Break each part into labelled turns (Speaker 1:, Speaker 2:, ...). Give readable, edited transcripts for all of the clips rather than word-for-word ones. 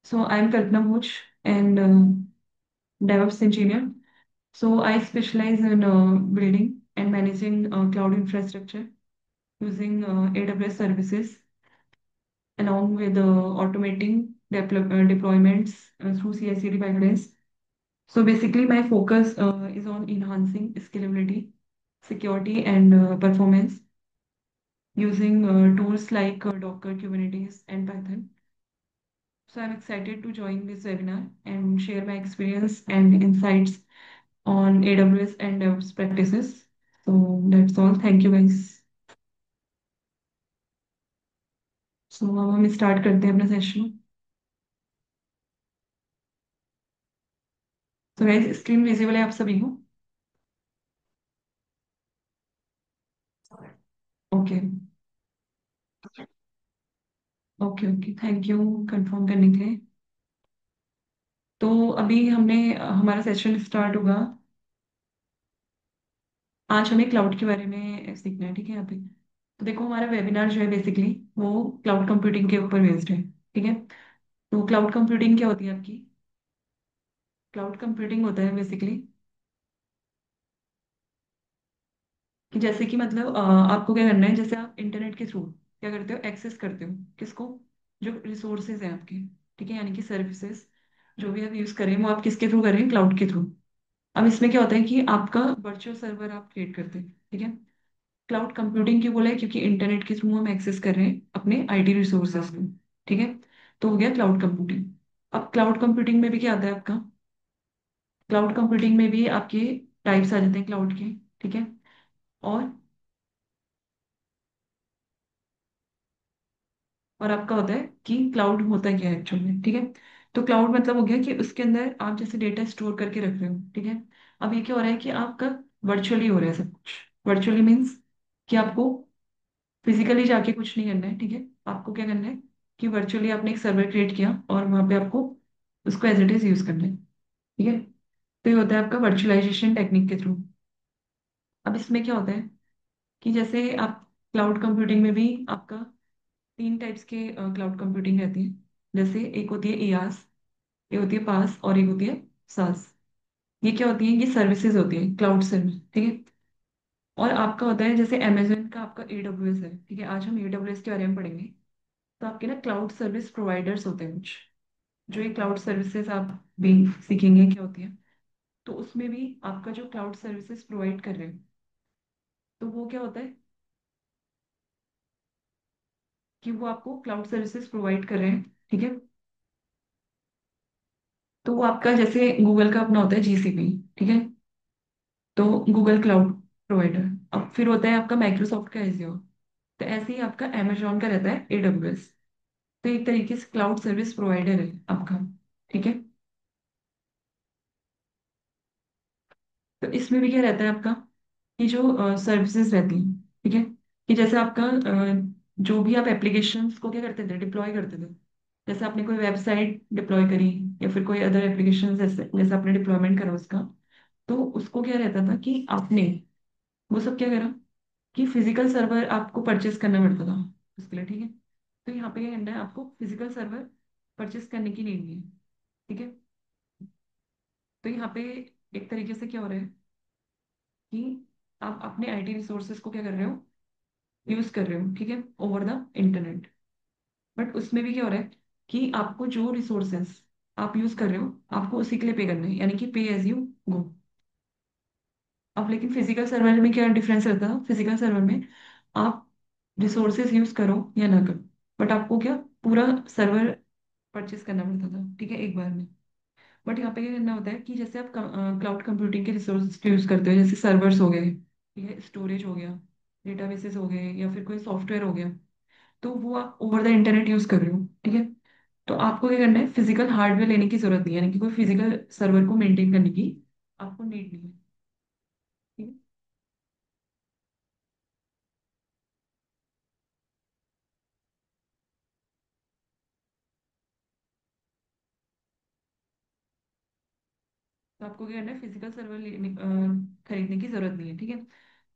Speaker 1: So I'm Kalpana Bhuj and DevOps engineer. So I specialize in building and managing cloud infrastructure using AWS services along with automating deployments through CI/CD pipelines. So basically, my focus is on enhancing scalability, security, and performance using tools like Docker, Kubernetes, and Python. So I'm excited to join this webinar and share my experience and insights on AWS and DevOps practices. So that's all. Thank you guys. So अब हम start करते हैं अपना session. तो guys screen visible है आप सभी को. Okay. Okay okay thank you confirm करने के लिए. तो अभी हमने हमारा सेशन स्टार्ट होगा. आज हमें क्लाउड के बारे में सीखना है, ठीक है यहाँ पे. तो देखो हमारा वेबिनार जो है बेसिकली वो क्लाउड कंप्यूटिंग के ऊपर बेस्ड है. ठीक है. तो क्लाउड कंप्यूटिंग क्या होती है आपकी. क्लाउड कंप्यूटिंग होता है बेसिकली कि जैसे कि मतलब आपको क्या करना है, जैसे आप इंटरनेट के थ्रू क्या करते हो, एक्सेस करते हो किसको, जो रिसोर्सेज हैं आपके. ठीक है, यानी कि सर्विसेज जो भी आप यूज कर रहे हैं वो आप किसके थ्रू कर रहे हैं, क्लाउड के थ्रू. अब इसमें क्या होता है कि आपका वर्चुअल सर्वर आप क्रिएट करते हैं. ठीक है. क्लाउड कंप्यूटिंग क्यों बोला है, क्योंकि इंटरनेट के थ्रू हम एक्सेस कर रहे हैं अपने आईटी रिसोर्सेज को. ठीक है. तो हो गया क्लाउड कंप्यूटिंग. अब क्लाउड कंप्यूटिंग में भी क्या आता है आपका, क्लाउड कंप्यूटिंग में भी आपके टाइप्स आ जाते हैं क्लाउड के. ठीक है. और आपका होता है कि क्लाउड होता है क्या है एक्चुअल में. ठीक है. तो क्लाउड मतलब हो गया कि उसके अंदर आप जैसे डेटा स्टोर करके रख रहे हो. ठीक है. अब ये क्या हो रहा है कि आपका वर्चुअली हो रहा है सब कुछ. वर्चुअली मीन्स कि आपको फिजिकली जाके कुछ नहीं करना है. ठीक है. आपको क्या करना है कि वर्चुअली आपने एक सर्वर क्रिएट किया और वहां पे आपको उसको एज इट इज यूज करना है. ठीक है. तो ये होता है आपका वर्चुअलाइजेशन टेक्निक के थ्रू. अब इसमें क्या होता है कि जैसे आप क्लाउड कंप्यूटिंग में भी आपका तीन टाइप्स के क्लाउड कंप्यूटिंग रहती है. जैसे एक होती है ईआस, ये होती है पास और एक होती है सास. ये क्या होती है, ये सर्विसेज होती है, क्लाउड सर्विस. ठीक है. और आपका होता है जैसे अमेजन का आपका एडब्ल्यूएस है. ठीक है. आज हम एडब्ल्यूएस के बारे में पढ़ेंगे. तो आपके ना क्लाउड सर्विस प्रोवाइडर्स होते हैं कुछ, जो ये क्लाउड सर्विसेज आप भी सीखेंगे क्या होती है. तो उसमें भी आपका जो क्लाउड सर्विसेज प्रोवाइड कर रहे हैं तो वो क्या होता है कि वो आपको क्लाउड सर्विसेज प्रोवाइड कर रहे हैं. ठीक है. तो वो आपका जैसे गूगल का अपना होता है जीसीपी. ठीक है. तो गूगल क्लाउड प्रोवाइडर. अब फिर होता है आपका माइक्रोसॉफ्ट का एज्योर. तो ऐसे ही आपका amazon का रहता है एडब्ल्यूएस. तो एक तरीके से क्लाउड सर्विस प्रोवाइडर है आपका. ठीक है. तो इसमें भी क्या रहता है आपका कि जो सर्विसेज रहती हैं. ठीक है. कि जैसे आपका जो भी आप एप्लीकेशंस को क्या करते थे, डिप्लॉय करते थे. जैसे आपने कोई वेबसाइट डिप्लॉय करी या फिर कोई अदर एप्लीकेशन, जैसे जैसे आपने डिप्लॉयमेंट करा उसका. तो उसको क्या रहता था कि आपने वो सब क्या करा कि फिजिकल सर्वर आपको परचेस करना पड़ता था उसके लिए. ठीक है. तो यहाँ पे क्या करना है, आपको फिजिकल सर्वर परचेस करने की नीड नहीं है. ठीक है. तो यहाँ पे एक तरीके से क्या हो रहा है कि आप अपने आईटी रिसोर्सेज को क्या कर रहे हो, यूज कर रहे हो. ठीक है. Over the internet. बट उसमें भी क्या हो रहा है कि आपको जो रिसोर्सेज आप यूज कर रहे हो आपको उसी के लिए पे करना है, यानी कि पे एज यू गो. अब लेकिन फिजिकल सर्वर में क्या डिफरेंस रहता है, फिजिकल सर्वर में आप रिसोर्सेज यूज करो या ना करो बट आपको क्या पूरा सर्वर परचेस करना पड़ता था. ठीक है, एक बार में. बट यहाँ पे क्या करना होता है कि जैसे आप क्लाउड कंप्यूटिंग के रिसोर्स यूज करते हो, जैसे सर्वर्स हो गए, ठीक है, स्टोरेज हो गया, डेटाबेसेस हो गए या फिर कोई सॉफ्टवेयर हो गया. तो वो आप ओवर द इंटरनेट यूज कर रहे हो. ठीक है. तो आपको क्या करना है, फिजिकल हार्डवेयर लेने की जरूरत नहीं है, यानी कि कोई फिजिकल सर्वर को मेंटेन करने की आपको नीड नहीं है. ठीक है. तो आपको क्या करना है, फिजिकल सर्वर खरीदने की जरूरत नहीं है. ठीक है.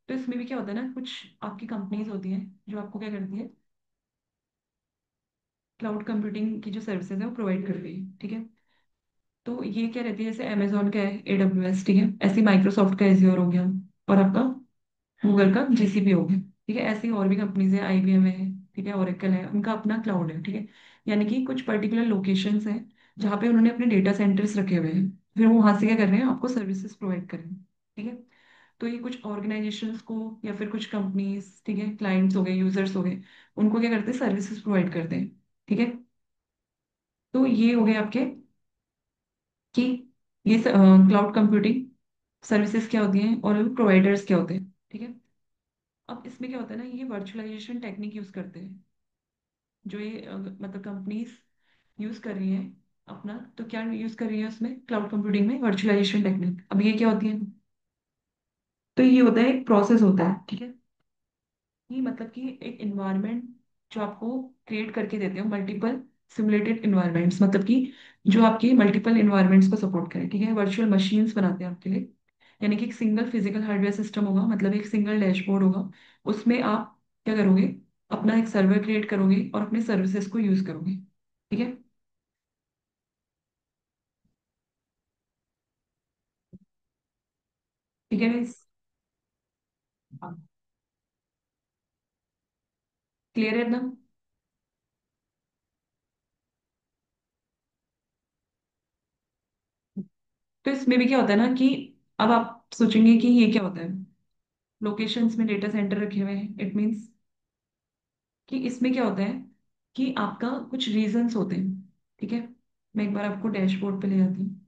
Speaker 1: तो इसमें भी क्या होता है ना, कुछ आपकी कंपनीज होती हैं जो आपको क्या करती है क्लाउड कंप्यूटिंग की जो सर्विसेज है वो प्रोवाइड करती है, ठीक है। तो ये क्या रहती है, जैसे अमेजोन का है AWS, ठीक है, ऐसे माइक्रोसॉफ्ट का एज्योर हो गया, और आपका गूगल का GCP हो गया, ठीक है। ऐसी और भी कंपनीज है, IBM है, ठीक है, ओरेकल है, उनका अपना क्लाउड है, ठीक है। यानी कि कुछ पर्टिकुलर लोकेशंस हैं जहाँ पे उन्होंने अपने डेटा सेंटर्स रखे हुए हैं, फिर वो वहां से क्या कर रहे हैं, आपको सर्विसेज प्रोवाइड कर रहे हैं, ठीक है। तो ये कुछ ऑर्गेनाइजेशंस को या फिर कुछ कंपनीज, ठीक है, क्लाइंट्स हो गए, यूजर्स हो गए, उनको क्या करते हैं, सर्विसेज प्रोवाइड करते हैं, ठीक है। तो ये हो गए आपके कि ये क्लाउड कंप्यूटिंग सर्विसेज क्या होती हैं और प्रोवाइडर्स क्या होते हैं, ठीक है। अब इसमें क्या होता है ना, ये वर्चुअलाइजेशन टेक्निक यूज करते हैं, जो ये मतलब कंपनीज यूज कर रही हैं अपना। तो क्या यूज कर रही है उसमें, क्लाउड कंप्यूटिंग में वर्चुअलाइजेशन टेक्निक। अब ये क्या होती है, तो ये होता है, एक प्रोसेस होता है, ठीक है। ये मतलब कि एक इन्वायरमेंट जो आपको क्रिएट करके देते हो, मल्टीपल सिमुलेटेड इन्वायरमेंट्स, मतलब कि जो आपके मल्टीपल इन्वायरमेंट्स को सपोर्ट करें, ठीक है। वर्चुअल मशीन्स बनाते हैं आपके लिए, यानी कि एक सिंगल फिजिकल हार्डवेयर सिस्टम होगा, मतलब एक सिंगल डैशबोर्ड होगा, उसमें आप क्या करोगे, अपना एक सर्वर क्रिएट करोगे और अपने सर्विसेज को यूज करोगे, ठीक है। ठीक है मीन्स, क्लियर है एकदम। तो इसमें भी क्या होता है ना कि अब आप सोचेंगे कि ये क्या होता है, लोकेशंस में डेटा सेंटर रखे हुए हैं, इट मीन्स कि इसमें क्या होता है कि आपका कुछ रीजंस होते हैं, ठीक है। मैं एक बार आपको डैशबोर्ड पे ले जाती हूँ।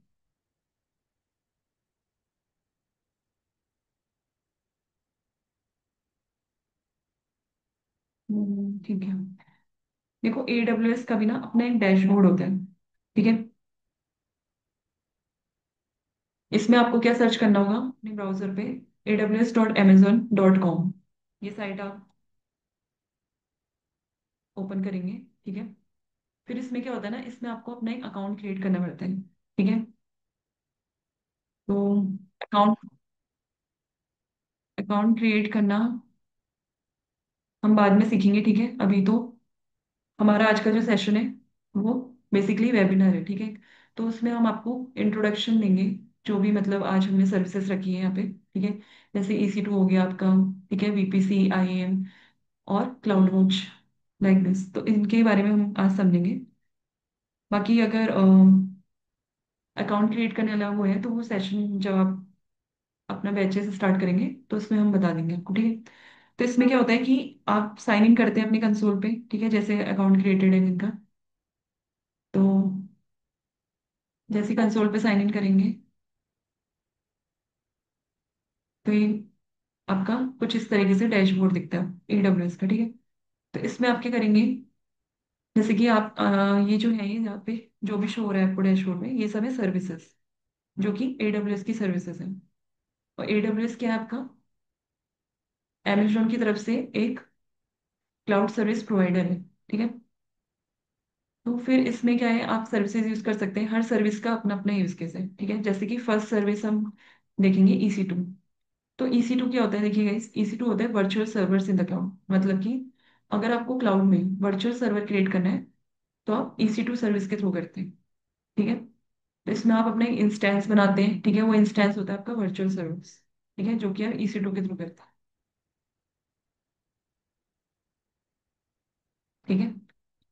Speaker 1: ठीक है। देखो AWS का भी ना अपना एक डैशबोर्ड होता है, ठीक है। इसमें आपको क्या सर्च करना होगा अपने ब्राउजर पे, aws.amazon.com, ये साइट आप ओपन करेंगे, ठीक है। फिर इसमें क्या होता है ना, इसमें आपको अपना एक अकाउंट क्रिएट करना पड़ता है, ठीक है। तो अकाउंट अकाउंट क्रिएट करना हम बाद में सीखेंगे, ठीक है। अभी तो हमारा आज का जो सेशन है वो बेसिकली वेबिनार है, ठीक है। तो उसमें हम आपको इंट्रोडक्शन देंगे, जो भी मतलब आज हमने सर्विसेज रखी है यहाँ पे, ठीक है। जैसे EC2 हो गया आपका, ठीक है, VPC, IAM और क्लाउड वॉच, लाइक दिस, तो इनके बारे में हम आज समझेंगे। बाकी अगर अकाउंट क्रिएट करने वाला वो है, तो वो सेशन जब आप अपना बैचेस स्टार्ट करेंगे तो उसमें हम बता देंगे आपको, ठीक है। तो इसमें क्या होता है कि आप साइन इन करते हैं अपने कंसोल पे, ठीक है, जैसे अकाउंट क्रिएटेड है जिनका। तो जैसे कंसोल पे साइन इन करेंगे तो ये आपका कुछ इस तरीके से डैशबोर्ड दिखता है AWS का, ठीक है। तो इसमें आप क्या करेंगे, जैसे कि आप ये जो है, ये यहाँ पे जो भी शो हो रहा है आपको डैशबोर्ड में, ये सब है सर्विसेज, जो कि AWS की सर्विसेज है। और AWS क्या है आपका, Amazon की तरफ से एक क्लाउड सर्विस प्रोवाइडर है, ठीक है। तो फिर इसमें क्या है, आप सर्विसेज यूज कर सकते हैं, हर सर्विस का अपना अपना यूज केस है, ठीक है। जैसे कि फर्स्ट सर्विस हम देखेंगे EC2। तो EC2 क्या होता है, देखिए गाइस, EC2 होता है virtual servers in the cloud, मतलब कि अगर आपको क्लाउड में वर्चुअल सर्वर क्रिएट करना है तो आप EC2 सर्विस के थ्रू करते हैं, ठीक है। तो इसमें आप अपने इंस्टेंस बनाते हैं, ठीक है, वो इंस्टेंस होता है आपका वर्चुअल सर्विस, ठीक है, जो कि आप EC2 के थ्रू करते हैं, ठीक है।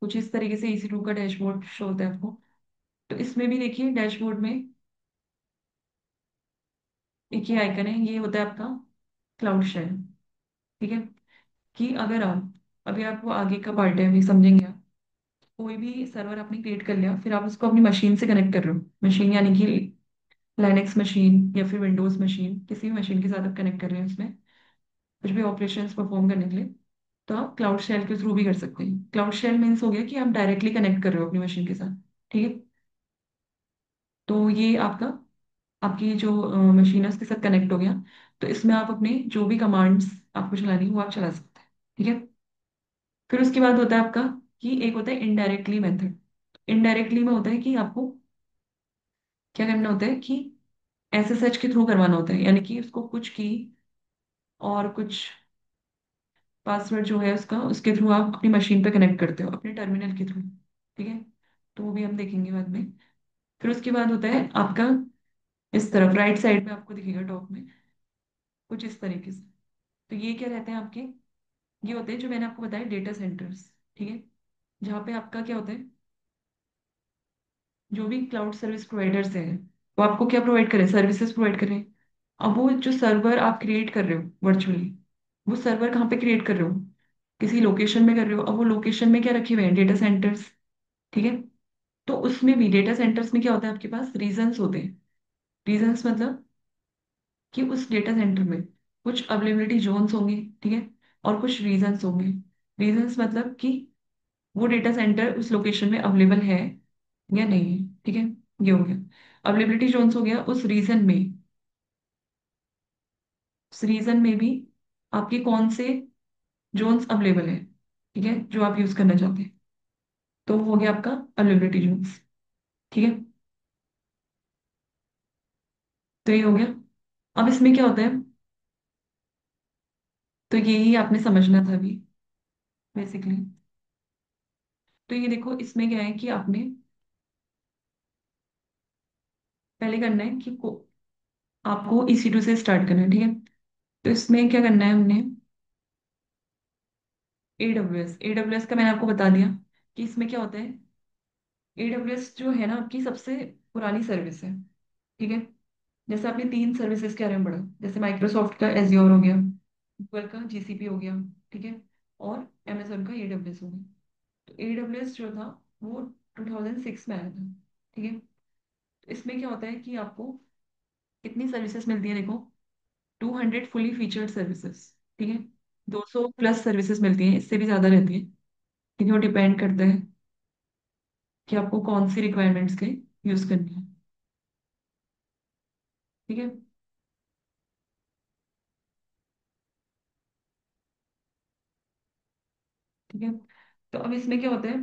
Speaker 1: कुछ इस तरीके से EC2 का डैशबोर्ड शो होता है आपको। तो इसमें भी देखिए डैशबोर्ड में एक ही आइकन है, ये होता है आपका क्लाउड शेल, ठीक है। कि अगर आप, अभी आपको आगे का पार्ट है, अभी समझेंगे आप। कोई भी सर्वर आपने क्रिएट कर लिया, फिर आप उसको अपनी मशीन से कनेक्ट कर रहे हो, मशीन यानी कि लाइनेक्स मशीन या फिर विंडोज मशीन, किसी भी मशीन के साथ आप कनेक्ट कर रहे हैं उसमें कुछ भी ऑपरेशंस परफॉर्म करने के लिए, तो आप क्लाउड शेल के थ्रू भी कर सकते हैं। क्लाउड शेल मीन्स हो गया कि आप डायरेक्टली कनेक्ट कर रहे हो अपनी मशीन के साथ, ठीक है। तो ये आपका, आपकी जो मशीन है उसके साथ कनेक्ट हो गया। तो इसमें आप अपने जो भी कमांड्स आपको चलानी है वो आप चला सकते हैं, ठीक है। फिर उसके बाद होता है आपका कि एक होता है इनडायरेक्टली मेथड। इनडायरेक्टली में होता है कि आपको क्या करना होता है कि SSH के थ्रू करवाना होता है, यानी कि उसको कुछ की और कुछ पासवर्ड जो है उसका, उसके थ्रू आप अपनी मशीन पे कनेक्ट करते हो अपने टर्मिनल के थ्रू, ठीक है, तो वो भी हम देखेंगे बाद में। फिर उसके बाद होता है आपका, इस तरफ राइट साइड में आपको दिखेगा टॉप में कुछ इस तरीके से। तो ये क्या रहते हैं आपके, ये होते हैं जो मैंने आपको बताया डेटा सेंटर्स। ठीक है, जहाँ पे आपका क्या होता है, जो भी क्लाउड सर्विस प्रोवाइडर्स हैं वो आपको क्या प्रोवाइड करें, सर्विसेज प्रोवाइड करें। अब वो जो सर्वर आप क्रिएट कर रहे हो वर्चुअली, वो सर्वर कहाँ पे क्रिएट कर रहे हो, किसी लोकेशन में कर रहे हो। अब वो लोकेशन में क्या रखे हुए हैं, डेटा सेंटर्स। ठीक है, तो उसमें भी डेटा सेंटर्स में क्या होता है, आपके पास रीजन्स होते हैं। रीजन्स मतलब कि उस डेटा सेंटर में कुछ अवेलेबिलिटी जोन्स होंगे। ठीक है, और कुछ रीजन्स होंगे। रीजन्स मतलब कि वो डेटा सेंटर उस लोकेशन में अवेलेबल है या नहीं है। ठीक है, ये हो गया। अवेलेबिलिटी जोन्स हो गया उस रीजन में। उस रीजन में भी आपके कौन से जोन्स अवेलेबल है, ठीक है, जो आप यूज करना चाहते हैं। तो वो हो गया आपका अवेलेबिलिटी जोन्स। ठीक है, तो ये हो गया। अब इसमें क्या होता है, तो यही आपने समझना था अभी बेसिकली। तो ये देखो, इसमें क्या है कि आपने पहले करना है कि आपको EC2 से स्टार्ट करना है। ठीक है, तो इसमें क्या करना है हमने, AWS का मैंने आपको बता दिया कि इसमें क्या होता है। AWS जो है ना आपकी सबसे पुरानी सर्विस है। ठीक है, जैसे आपने तीन सर्विसेज के बारे में पढ़ा, जैसे माइक्रोसॉफ्ट का एज्योर हो गया, गूगल का GCP हो गया, ठीक है, और Amazon का AWS हो गया। तो AWS जो था वो 2006 में आया था। ठीक है, तो इसमें क्या होता है कि आपको कितनी सर्विसेज मिलती है देखो, 200 फुली फीचर्ड सर्विसेज। ठीक है, 200 प्लस सर्विसेज मिलती हैं, इससे भी ज्यादा रहती है, क्योंकि वो डिपेंड करता है कि आपको कौन सी रिक्वायरमेंट्स के यूज करनी है। ठीक है, ठीक है, तो अब इसमें क्या होता है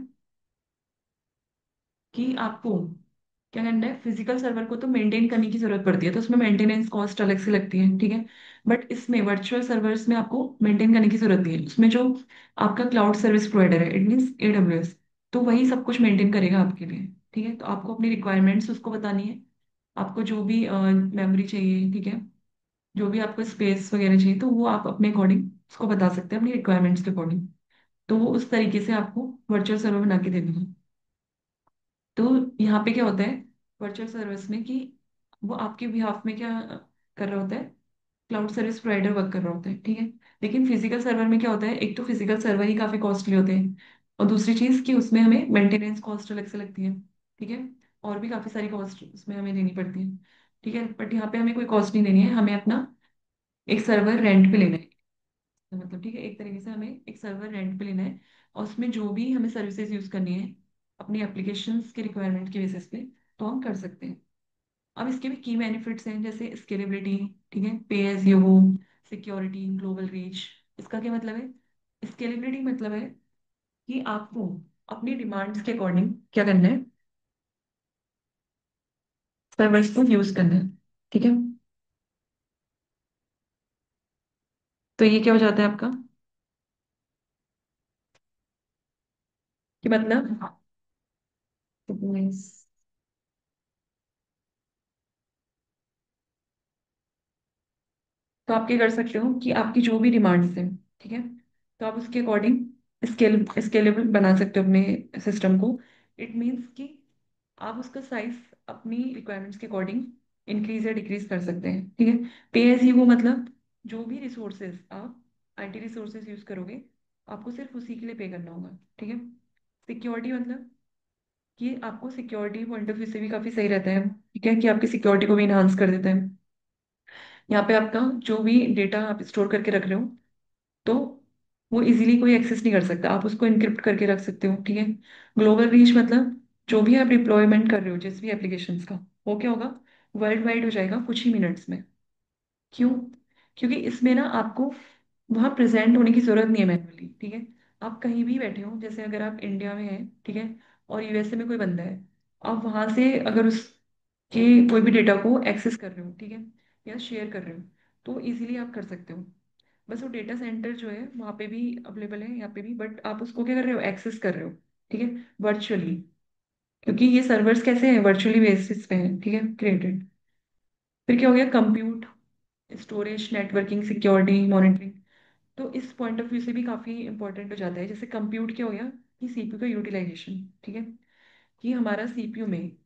Speaker 1: कि आपको क्या करना है, फिजिकल सर्वर को तो मेंटेन करने की जरूरत पड़ती है, तो उसमें मेंटेनेंस कॉस्ट अलग से लगती है। ठीक है, बट इसमें वर्चुअल सर्वर्स में आपको मेंटेन करने की जरूरत नहीं है। उसमें जो आपका क्लाउड सर्विस प्रोवाइडर है, इट मीन्स AWS, तो वही सब कुछ मेंटेन करेगा आपके लिए। ठीक है, तो आपको अपनी रिक्वायरमेंट्स उसको बतानी है, आपको जो भी मेमोरी चाहिए, ठीक है, जो भी आपको स्पेस वगैरह चाहिए, तो वो आप अपने अकॉर्डिंग उसको बता सकते हैं, अपनी रिक्वायरमेंट्स के अकॉर्डिंग। तो वो उस तरीके से आपको वर्चुअल सर्वर बना के दे देगा। तो यहाँ पे क्या होता है वर्चुअल सर्विस में, कि वो आपके बिहाफ में क्या कर रहा होता है, क्लाउड सर्विस प्रोवाइडर वर्क कर रहा होता है। ठीक है, लेकिन फिजिकल सर्वर में क्या होता है, एक तो फिजिकल सर्वर ही काफी कॉस्टली होते हैं, और दूसरी चीज कि उसमें हमें मेंटेनेंस कॉस्ट अलग से लगती है। ठीक है, और भी काफी सारी कॉस्ट उसमें हमें देनी पड़ती है। ठीक है, बट यहाँ पे हमें कोई कॉस्ट नहीं देनी है, हमें अपना एक सर्वर रेंट पे लेना है। मतलब ठीक है, एक तरीके से हमें एक सर्वर रेंट पे लेना है, और उसमें जो भी हमें सर्विसेज यूज करनी है अपनी एप्लीकेशंस के रिक्वायरमेंट के बेसिस पे, तो हम कर सकते हैं। अब इसके भी की बेनिफिट्स हैं, जैसे स्केलेबिलिटी, ठीक है, pay as you go, security, global reach. इसका क्या मतलब है, स्केलेबिलिटी मतलब है कि आपको अपनी डिमांड्स के अकॉर्डिंग क्या करना है, सर्वर्स को यूज करना है। ठीक है, तो ये क्या हो जाता है आपका, कि मतलब तो आप क्या कर सकते हो कि आपकी जो भी डिमांड्स हैं, ठीक है, तो आप उसके अकॉर्डिंग स्केलेबल बना सकते हो अपने सिस्टम को। इट मीन्स कि आप उसका साइज अपनी रिक्वायरमेंट्स के अकॉर्डिंग इंक्रीज या डिक्रीज कर सकते हैं। ठीक है, पे एज यू, मतलब जो भी रिसोर्सेज आप IT रिसोर्सेज यूज करोगे, आपको सिर्फ उसी के लिए पे करना होगा। ठीक है, सिक्योरिटी मतलब कि आपको सिक्योरिटी पॉइंट ऑफ व्यू से भी काफी सही रहता है। ठीक है, कि आपकी सिक्योरिटी को भी इनहांस कर देता है। यहाँ पे आपका जो भी डेटा आप स्टोर करके रख रहे हो, तो वो इजीली कोई एक्सेस नहीं कर सकता, आप उसको इनक्रिप्ट करके रख सकते हो। ठीक है, ग्लोबल रीच मतलब जो भी आप डिप्लॉयमेंट कर रहे हो जिस भी एप्लीकेशंस का, वो क्या होगा, वर्ल्ड वाइड हो जाएगा कुछ ही मिनट्स में। क्यों, क्योंकि इसमें ना आपको वहाँ प्रेजेंट होने की जरूरत नहीं है मैनुअली। ठीक है, आप कहीं भी बैठे हो, जैसे अगर आप इंडिया में हैं, ठीक है, और USA में कोई बंदा है, आप वहां से अगर उसके कोई भी डेटा को एक्सेस कर रहे हो, ठीक है, या शेयर कर रहे हो, तो इजीली आप कर सकते हो। बस वो डेटा सेंटर जो है वहाँ पे भी अवेलेबल है, यहाँ पे भी, बट आप उसको क्या कर रहे हो, एक्सेस कर रहे हो। ठीक है, वर्चुअली, क्योंकि ये सर्वर्स कैसे हैं, वर्चुअली बेसिस पे हैं, ठीक है, क्रिएटेड। फिर क्या हो गया, compute, storage, networking, security, monitoring. तो इस पॉइंट ऑफ व्यू से भी काफी इंपॉर्टेंट हो जाता है। जैसे कंप्यूट क्या हो गया, कि सीपीयू का यूटिलाइजेशन, ठीक है, कि हमारा सीपीयू में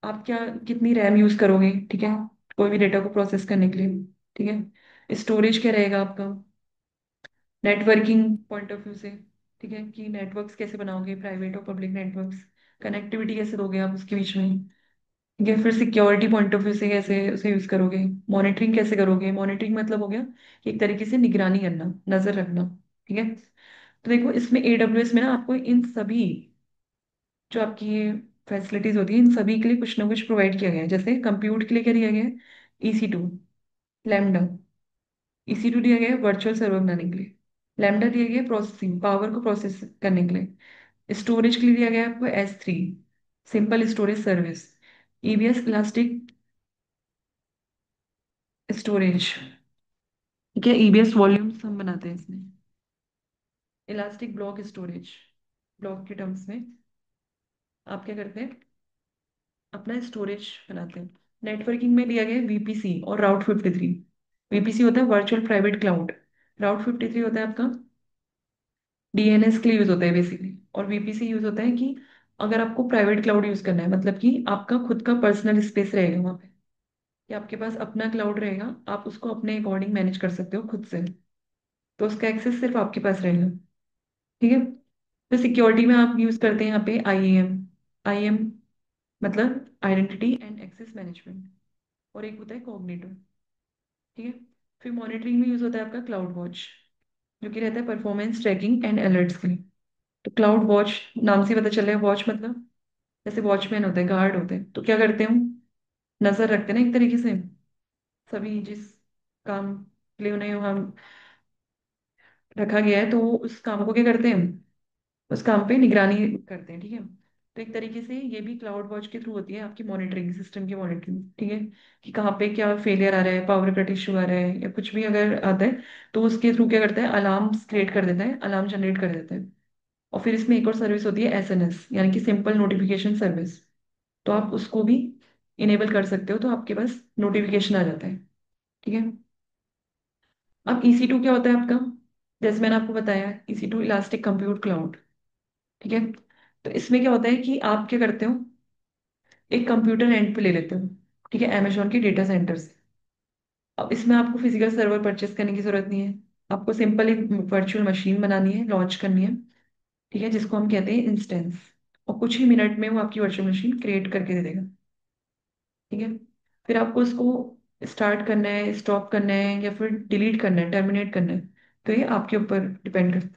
Speaker 1: आप क्या कितनी रैम यूज करोगे, ठीक है, कोई भी डेटा को प्रोसेस करने के लिए, ठीक है। स्टोरेज क्या रहेगा आपका, नेटवर्किंग पॉइंट ऑफ व्यू से, ठीक है, कि नेटवर्क्स कैसे बनाओगे, प्राइवेट और पब्लिक नेटवर्क्स, कनेक्टिविटी कैसे दोगे आप उसके बीच में, ठीक है। फिर सिक्योरिटी पॉइंट ऑफ व्यू से कैसे उसे यूज करोगे, मॉनिटरिंग कैसे करोगे, मॉनिटरिंग मतलब हो गया कि एक तरीके से निगरानी करना, नजर रखना, ठीक है। तो देखो इसमें एडब्ल्यूएस में ना आपको इन सभी जो आपकी ये फैसिलिटीज होती है, इन सभी के लिए कुछ ना कुछ प्रोवाइड किया गया है। जैसे कंप्यूट के लिए क्या दिया गया है, EC2, लैम्डा। EC2 दिया गया है वर्चुअल सर्वर बनाने के लिए, लैम्डा दिया गया है प्रोसेसिंग पावर को प्रोसेस करने के लिए, स्टोरेज के लिए दिया गया है आपको S3, simple storage service, EBS elastic storage, ठीक है, EBS वॉल्यूम्स हम बनाते हैं इसमें, इलास्टिक ब्लॉक स्टोरेज, ब्लॉक के टर्म्स में आप क्या करते हैं, अपना स्टोरेज बनाते हैं। नेटवर्किंग में दिया गया है VPC और राउट 53। VPC होता है वर्चुअल प्राइवेट क्लाउड, राउट 53 होता है आपका DNS के लिए यूज होता है बेसिकली, और VPC यूज होता है कि अगर आपको प्राइवेट क्लाउड यूज करना है, मतलब कि आपका खुद का पर्सनल स्पेस रहेगा वहाँ पे, कि आपके पास अपना क्लाउड रहेगा, आप उसको अपने अकॉर्डिंग मैनेज कर सकते हो खुद से, तो उसका एक्सेस सिर्फ आपके पास रहेगा, ठीक है। तो सिक्योरिटी में आप यूज करते हैं यहाँ पे IAM। IAM मतलब आइडेंटिटी एंड एक्सेस मैनेजमेंट, और एक होता है कोऑर्डिनेटर, ठीक है। फिर मॉनिटरिंग में यूज होता है आपका क्लाउड वॉच, जो कि रहता है परफॉर्मेंस ट्रैकिंग एंड अलर्ट्स के लिए। तो क्लाउड वॉच, नाम से पता चल रहा है, वॉच मतलब जैसे वॉचमैन होते हैं, गार्ड होते हैं, तो क्या करते हैं हम, नजर रखते हैं ना एक तरीके से, सभी जिस काम के लिए उन्हें वहां रखा गया है, तो वो उस काम को क्या करते हैं, उस काम पे निगरानी करते हैं, ठीक है। तो एक तरीके से ये भी क्लाउड वॉच के थ्रू होती है आपकी मॉनिटरिंग, सिस्टम की मॉनिटरिंग, ठीक है, कि कहाँ पे क्या फेलियर आ रहा है, पावर कट इशू आ रहा है, या कुछ भी अगर आता है, तो उसके थ्रू क्या करता है, अलार्म क्रिएट कर देता है, अलार्म जनरेट कर देता है। और फिर इसमें एक और सर्विस होती है SNS, यानी कि सिंपल नोटिफिकेशन सर्विस, तो आप उसको भी इनेबल कर सकते हो, तो आपके पास नोटिफिकेशन आ जाता है, ठीक है। अब EC2 क्या होता है आपका, जैसे मैंने आपको बताया, EC2 इलास्टिक कंप्यूट क्लाउड, ठीक है। तो इसमें क्या होता है कि आप क्या करते हो, एक कंप्यूटर रेंट पे ले लेते हो, ठीक है, अमेजोन के डेटा सेंटर से। अब इसमें आपको फिजिकल सर्वर परचेस करने की जरूरत नहीं है, आपको सिंपल एक वर्चुअल मशीन बनानी है, लॉन्च करनी है, ठीक है, जिसको हम कहते हैं इंस्टेंस, और कुछ ही मिनट में वो आपकी वर्चुअल मशीन क्रिएट करके दे देगा, ठीक है। फिर आपको उसको स्टार्ट करना है, स्टॉप करना है, या फिर डिलीट करना है, टर्मिनेट करना है, तो ये आपके ऊपर डिपेंड करता है।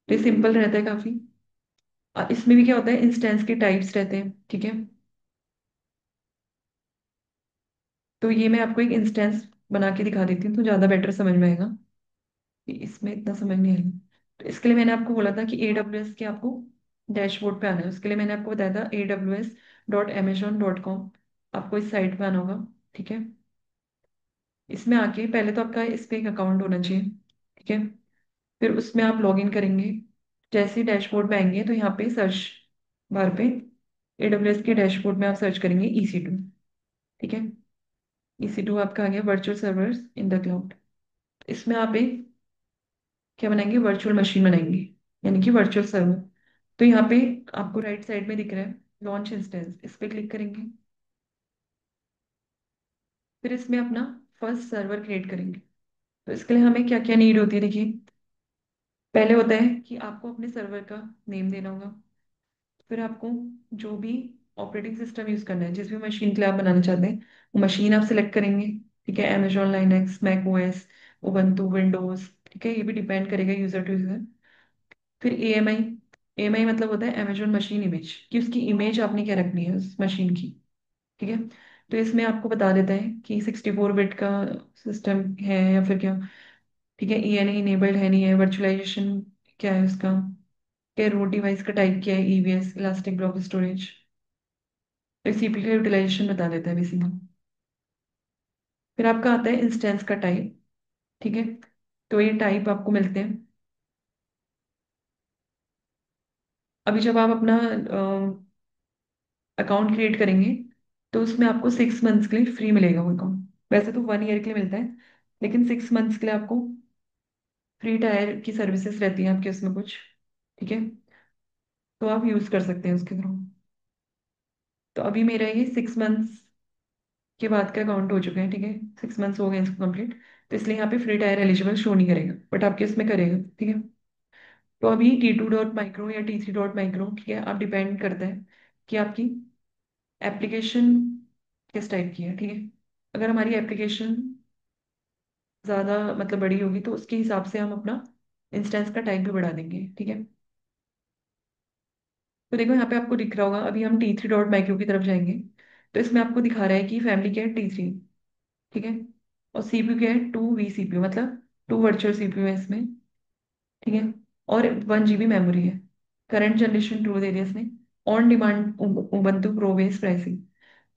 Speaker 1: तो ये सिंपल रहता है काफी। इसमें भी क्या होता है, इंस्टेंस के टाइप्स रहते हैं, ठीक है। तो ये मैं आपको एक इंस्टेंस बना के दिखा देती हूँ, तो ज़्यादा बेटर समझ में आएगा, कि इसमें इतना समझ नहीं आएगा। तो इसके लिए मैंने आपको बोला था कि AWS के आपको डैशबोर्ड पे आना है, उसके लिए मैंने आपको बताया था aws.amazon.com, आपको इस साइट पे आना होगा, ठीक है। इसमें आके पहले तो आपका इस पे एक अकाउंट होना चाहिए, ठीक है। फिर उसमें आप लॉग इन करेंगे, जैसे ही डैशबोर्ड पे आएंगे तो यहाँ पे सर्च बार पे AWS के डैशबोर्ड में आप सर्च करेंगे EC2, ठीक है। EC2 आपका आ गया virtual servers in the cloud. इसमें आप एक क्या बनाएंगे, वर्चुअल मशीन बनाएंगे, यानी कि वर्चुअल सर्वर। तो यहाँ पे आपको राइट साइड में दिख रहा है लॉन्च इंस्टेंस, इस पे क्लिक करेंगे। फिर इसमें अपना फर्स्ट सर्वर क्रिएट करेंगे। तो इसके लिए हमें क्या क्या नीड होती है, देखिए, पहले होता है कि आपको अपने सर्वर का नेम देना होगा। फिर आपको जो भी ऑपरेटिंग सिस्टम यूज करना है, जिस भी मशीन के लिए आप बनाना चाहते हैं, वो मशीन आप सिलेक्ट करेंगे, ठीक है, Amazon Linux, Mac OS, Ubuntu, Windows, ठीक है, ये भी डिपेंड करेगा यूजर टू यूजर। फिर AMI मतलब होता है Amazon मशीन इमेज, कि उसकी इमेज आपने क्या रखनी है उस मशीन की, ठीक है। तो इसमें आपको बता देता है कि 64 बिट का सिस्टम है या फिर क्या, ठीक है, ENA इनेबल्ड है नहीं है, वर्चुअलाइजेशन क्या है उसका, क्या रूट डिवाइस का टाइप क्या है, EBS इलास्टिक ब्लॉक स्टोरेज, तो CPU का यूटिलाइजेशन बता देता है बेसिकली। फिर आपका आता है इंस्टेंस का टाइप, ठीक है। तो ये टाइप आपको मिलते हैं, अभी जब आप अपना अकाउंट क्रिएट करेंगे तो उसमें आपको 6 मंथ्स के लिए फ्री मिलेगा वो अकाउंट। वैसे तो 1 ईयर के लिए मिलता है, लेकिन 6 मंथ्स के लिए आपको फ्री टायर की सर्विसेज रहती हैं आपके उसमें कुछ। ठीक है, तो आप यूज कर सकते हैं उसके थ्रू। तो अभी मेरा ये 6 मंथ्स के बाद का अकाउंट हो चुका है। ठीक है, 6 मंथ्स हो गए इसको कंप्लीट। तो इसलिए यहाँ पे फ्री टायर एलिजिबल शो नहीं करेगा, बट आपके इसमें करेगा। ठीक है, तो अभी T2.micro या T3.micro, ठीक है, आप डिपेंड करता है कि आपकी एप्लीकेशन किस टाइप की है। ठीक है, अगर हमारी एप्लीकेशन ज़्यादा मतलब बड़ी होगी तो उसके हिसाब से हम अपना इंस्टेंस का टाइप भी बढ़ा देंगे। ठीक है, तो देखो यहाँ पे आपको दिख रहा होगा, अभी हम T3.micro की तरफ जाएंगे। तो इसमें आपको दिखा रहा है कि फैमिली क्या है T3। ठीक है, और सीपीयू क्या है 2 vCPU, मतलब 2 वर्चुअल CPU है इसमें। ठीक है, और 1 GB मेमोरी है। करंट जनरेशन 2 दे दिया इसने। On demand Ubuntu pro base pricing.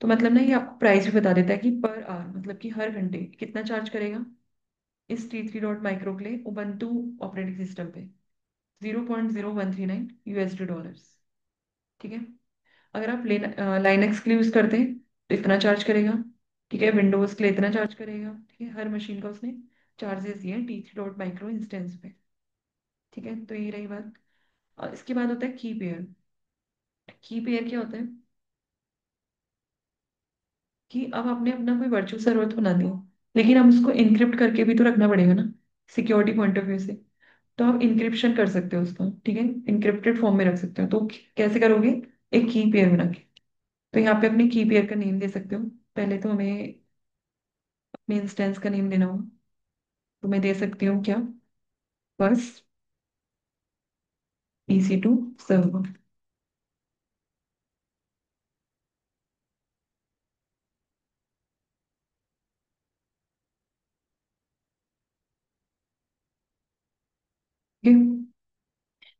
Speaker 1: तो मतलब ना ये आपको प्राइस भी बता देता है कि पर आवर, मतलब कि हर घंटे कितना चार्ज करेगा इस T3.micro के लिए उबंटू ऑपरेटिंग सिस्टम पे। 0.0139 USD डॉलर्स। ठीक है, अगर आप लाइनक्स के लिए यूज करते हैं तो इतना चार्ज करेगा। ठीक है, विंडोज के लिए इतना चार्ज करेगा। ठीक है, हर मशीन का उसने चार्जेस दिए हैं T3.micro इंस्टेंस पे। ठीक है, तो ये रही बात। और इसके बाद होता है की पेयर। की पेयर क्या होता है कि अब आपने अपना कोई वर्चुअल सर्वर तो बना दिया, लेकिन हम उसको इनक्रिप्ट करके भी तो रखना पड़ेगा ना, सिक्योरिटी पॉइंट ऑफ व्यू से। तो आप इंक्रिप्शन कर सकते हो उसका। ठीक है, इंक्रिप्टेड फॉर्म में रख सकते हो। तो कैसे करोगे, एक की पेयर बना के। तो यहाँ पे अपने की पेयर का नेम दे सकते हो। पहले तो हमें अपने इंस्टेंस का नेम देना होगा। तो मैं दे सकती हूँ क्या, फर्स्ट EC2 सर्वर। ठीक है,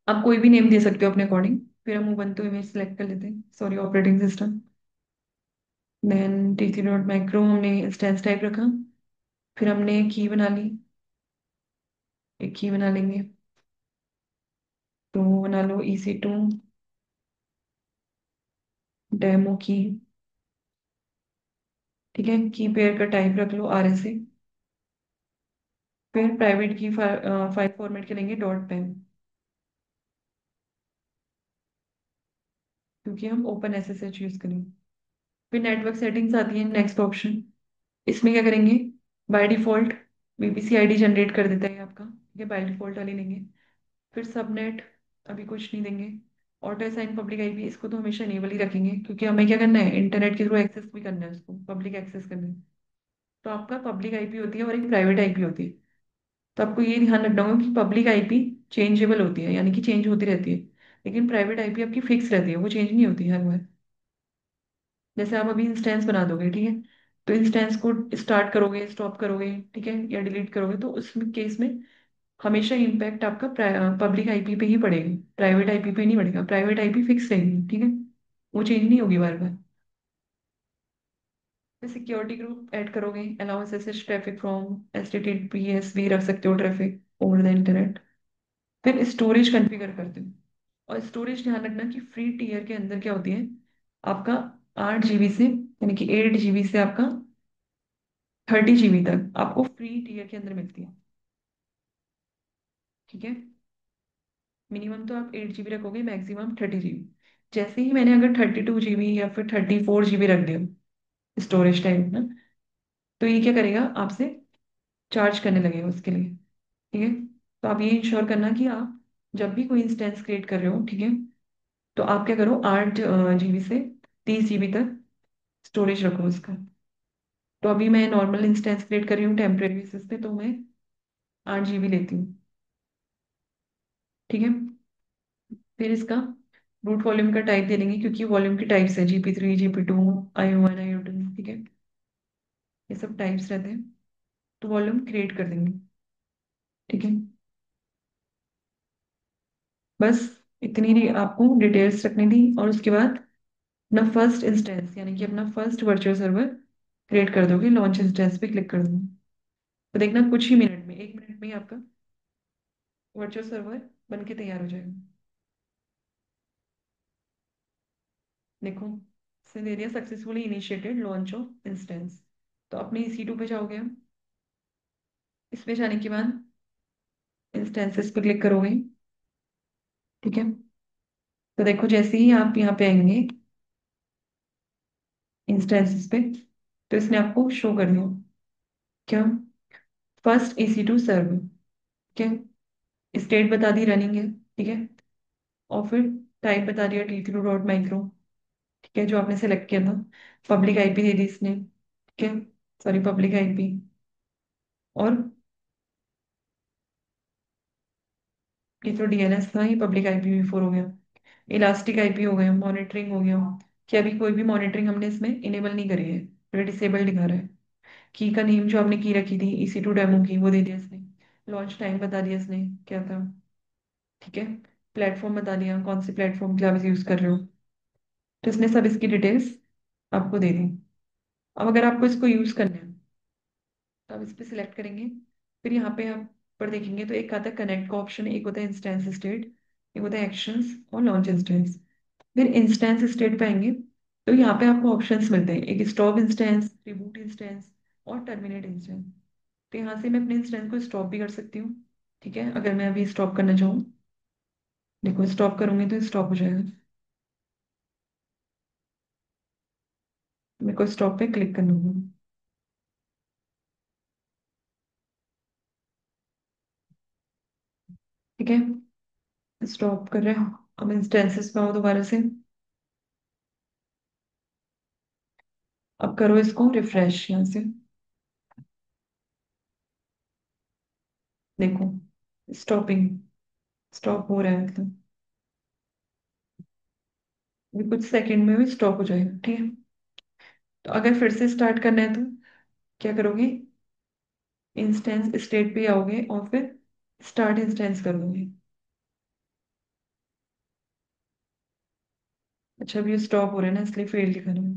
Speaker 1: आप कोई भी नेम दे सकते हो अपने अकॉर्डिंग। फिर हम उबंटू इमेज सेलेक्ट कर लेते हैं, sorry operating system. Then T3.micro हमने इंस्टेंस टाइप रखा। फिर हमने की बना ली, एक की बना लेंगे। तो बना लो EC2 डेमो की। ठीक है, की पेयर का टाइप रख लो RSA। फिर प्राइवेट की फाइल फॉर्मेट के लेंगे .pem, क्योंकि हम ओपन SSH यूज करेंगे। फिर नेटवर्क सेटिंग्स आती है, नेक्स्ट ऑप्शन। इसमें क्या करेंगे, by default VPC ID generate कर देता है आपका। ठीक है, बाय डिफॉल्ट वाली लेंगे। फिर सबनेट अभी कुछ नहीं देंगे। ऑटो असाइन पब्लिक आईपी, इसको तो हमेशा इनेबल ही रखेंगे, क्योंकि हमें क्या करना है, इंटरनेट के थ्रू एक्सेस भी करना है उसको, पब्लिक एक्सेस करना है। तो आपका पब्लिक आईपी होती है और एक प्राइवेट आईपी होती है। तो आपको ये ध्यान रखना होगा कि पब्लिक आईपी चेंजेबल होती है, यानी कि चेंज होती रहती है। लेकिन प्राइवेट आईपी आपकी फिक्स रहती है, वो चेंज नहीं होती हर बार। जैसे आप अभी इंस्टेंस बना दोगे, ठीक है, तो इंस्टेंस को स्टार्ट करोगे, स्टॉप करोगे, ठीक है, या डिलीट करोगे, तो उस केस में हमेशा इम्पैक्ट आपका पब्लिक आईपी पे ही पड़ेगा, प्राइवेट आईपी पे नहीं पड़ेगा। प्राइवेट आईपी फिक्स रहेगी। ठीक है, वो चेंज नहीं होगी बार बार। फिर सिक्योरिटी ग्रुप ऐड करोगे, allow SSH traffic from HTTPS भी रख सकते हो, ट्रैफिक ओवर द इंटरनेट। फिर स्टोरेज कॉन्फ़िगर करते हो। और स्टोरेज ध्यान रखना कि फ्री टीयर के अंदर क्या होती है, आपका 8 GB से, यानी कि 8 GB से आपका 30 GB तक आपको फ्री टीयर के अंदर मिलती है। ठीक है, मिनिमम तो आप 8 GB रखोगे, मैक्सिमम 30 GB। जैसे ही मैंने अगर 32 GB या फिर 34 GB रख दिया स्टोरेज टाइम ना, तो ये क्या करेगा, आपसे चार्ज करने लगेगा उसके लिए। ठीक है, तो आप ये इंश्योर करना कि आप जब भी कोई इंस्टेंस क्रिएट कर रहे हो, ठीक है, तो आप क्या करो, 8 GB से 30 GB तक स्टोरेज रखो उसका। तो अभी मैं नॉर्मल इंस्टेंस क्रिएट कर रही हूँ टेम्परेरी बेसिस पे, तो मैं 8 GB लेती हूँ। ठीक है, फिर इसका रूट वॉल्यूम का टाइप दे देंगे, क्योंकि वॉल्यूम की टाइप्स है GP3, GP2, IO1, IO2। ठीक है, ये सब टाइप्स रहते हैं। तो वॉल्यूम क्रिएट कर देंगे। ठीक है, बस इतनी आपको डिटेल्स रखनी थी। और उसके बाद अपना फर्स्ट इंस्टेंस, यानी कि अपना फर्स्ट वर्चुअल सर्वर क्रिएट कर दोगे, लॉन्च इंस्टेंस पे क्लिक कर दोगे। तो देखना कुछ ही मिनट में, 1 मिनट में ही आपका वर्चुअल सर्वर बन के तैयार हो जाएगा। देखो, इसने दे दिया successfully initiated launch of instance. तो अपने EC2 पे जाओगे हम। इस पे जाने के बाद इंस्टेंसेस पे क्लिक करोगे। ठीक है। तो देखो, जैसे ही आप यहाँ पे आएंगे इंस्टेंसेस पे, तो इसने आपको शो कर दिया क्या, फर्स्ट EC2 सर्व। ठीक है। स्टेट बता दी रनिंग है। ठीक है। और फिर टाइप बता दिया T3.micro। ठीक है, जो आपने सेलेक्ट किया था। पब्लिक आईपी दे दी इसने। ठीक है। Sorry, public IP. और ये तो DNS था, ये पब्लिक IPv4 हो गया। इलास्टिक आईपी हो गया, मॉनिटरिंग हो गया। कि अभी कोई भी मॉनिटरिंग हमने इसमें इनेबल नहीं करी है, तो डिसेबल दिखा रहा है। की का नेम जो आपने की रखी थी EC2 डेमो की, वो दे दिया इसने। लॉन्च टाइम बता दिया इसने क्या था। ठीक है। प्लेटफॉर्म बता दिया, कौन से प्लेटफॉर्म के लिए आप यूज कर रहे हो। तो इसने सब इसकी डिटेल्स आपको दे दी। अब अगर आपको इसको यूज करना है, तो आप इस पे सिलेक्ट करेंगे। फिर यहाँ पे आप पर देखेंगे तो एक आता है कनेक्ट का ऑप्शन, एक होता है इंस्टेंस स्टेट, एक होता है एक्शंस और लॉन्च इंस्टेंस। फिर इंस्टेंस स्टेट पे आएंगे, तो यहाँ पे आपको ऑप्शंस मिलते हैं, एक स्टॉप इंस्टेंस, रिबूट इंस्टेंस और टर्मिनेट इंस्टेंस। तो यहाँ से मैं अपने इंस्टेंस को स्टॉप भी कर सकती हूँ। ठीक है, अगर मैं अभी स्टॉप करना चाहूँ। देखो, स्टॉप करूंगी तो स्टॉप हो जाएगा। मेरे को स्टॉप पे क्लिक करना होगा। ठीक है, स्टॉप कर रहे हो। अब इंस्टेंसेस पे आओ दोबारा से। अब करो इसको रिफ्रेश यहाँ से। देखो, स्टॉपिंग, स्टॉप हो रहा है मतलब। ये कुछ सेकंड में भी स्टॉप हो जाएगा। ठीक है। तो अगर फिर से स्टार्ट करना है तो क्या करोगे, इंस्टेंस स्टेट पे आओगे और फिर स्टार्ट इंस्टेंस कर दोगे। अच्छा, अभी स्टॉप हो रहा है ना, इसलिए फेल लिखा रहा है।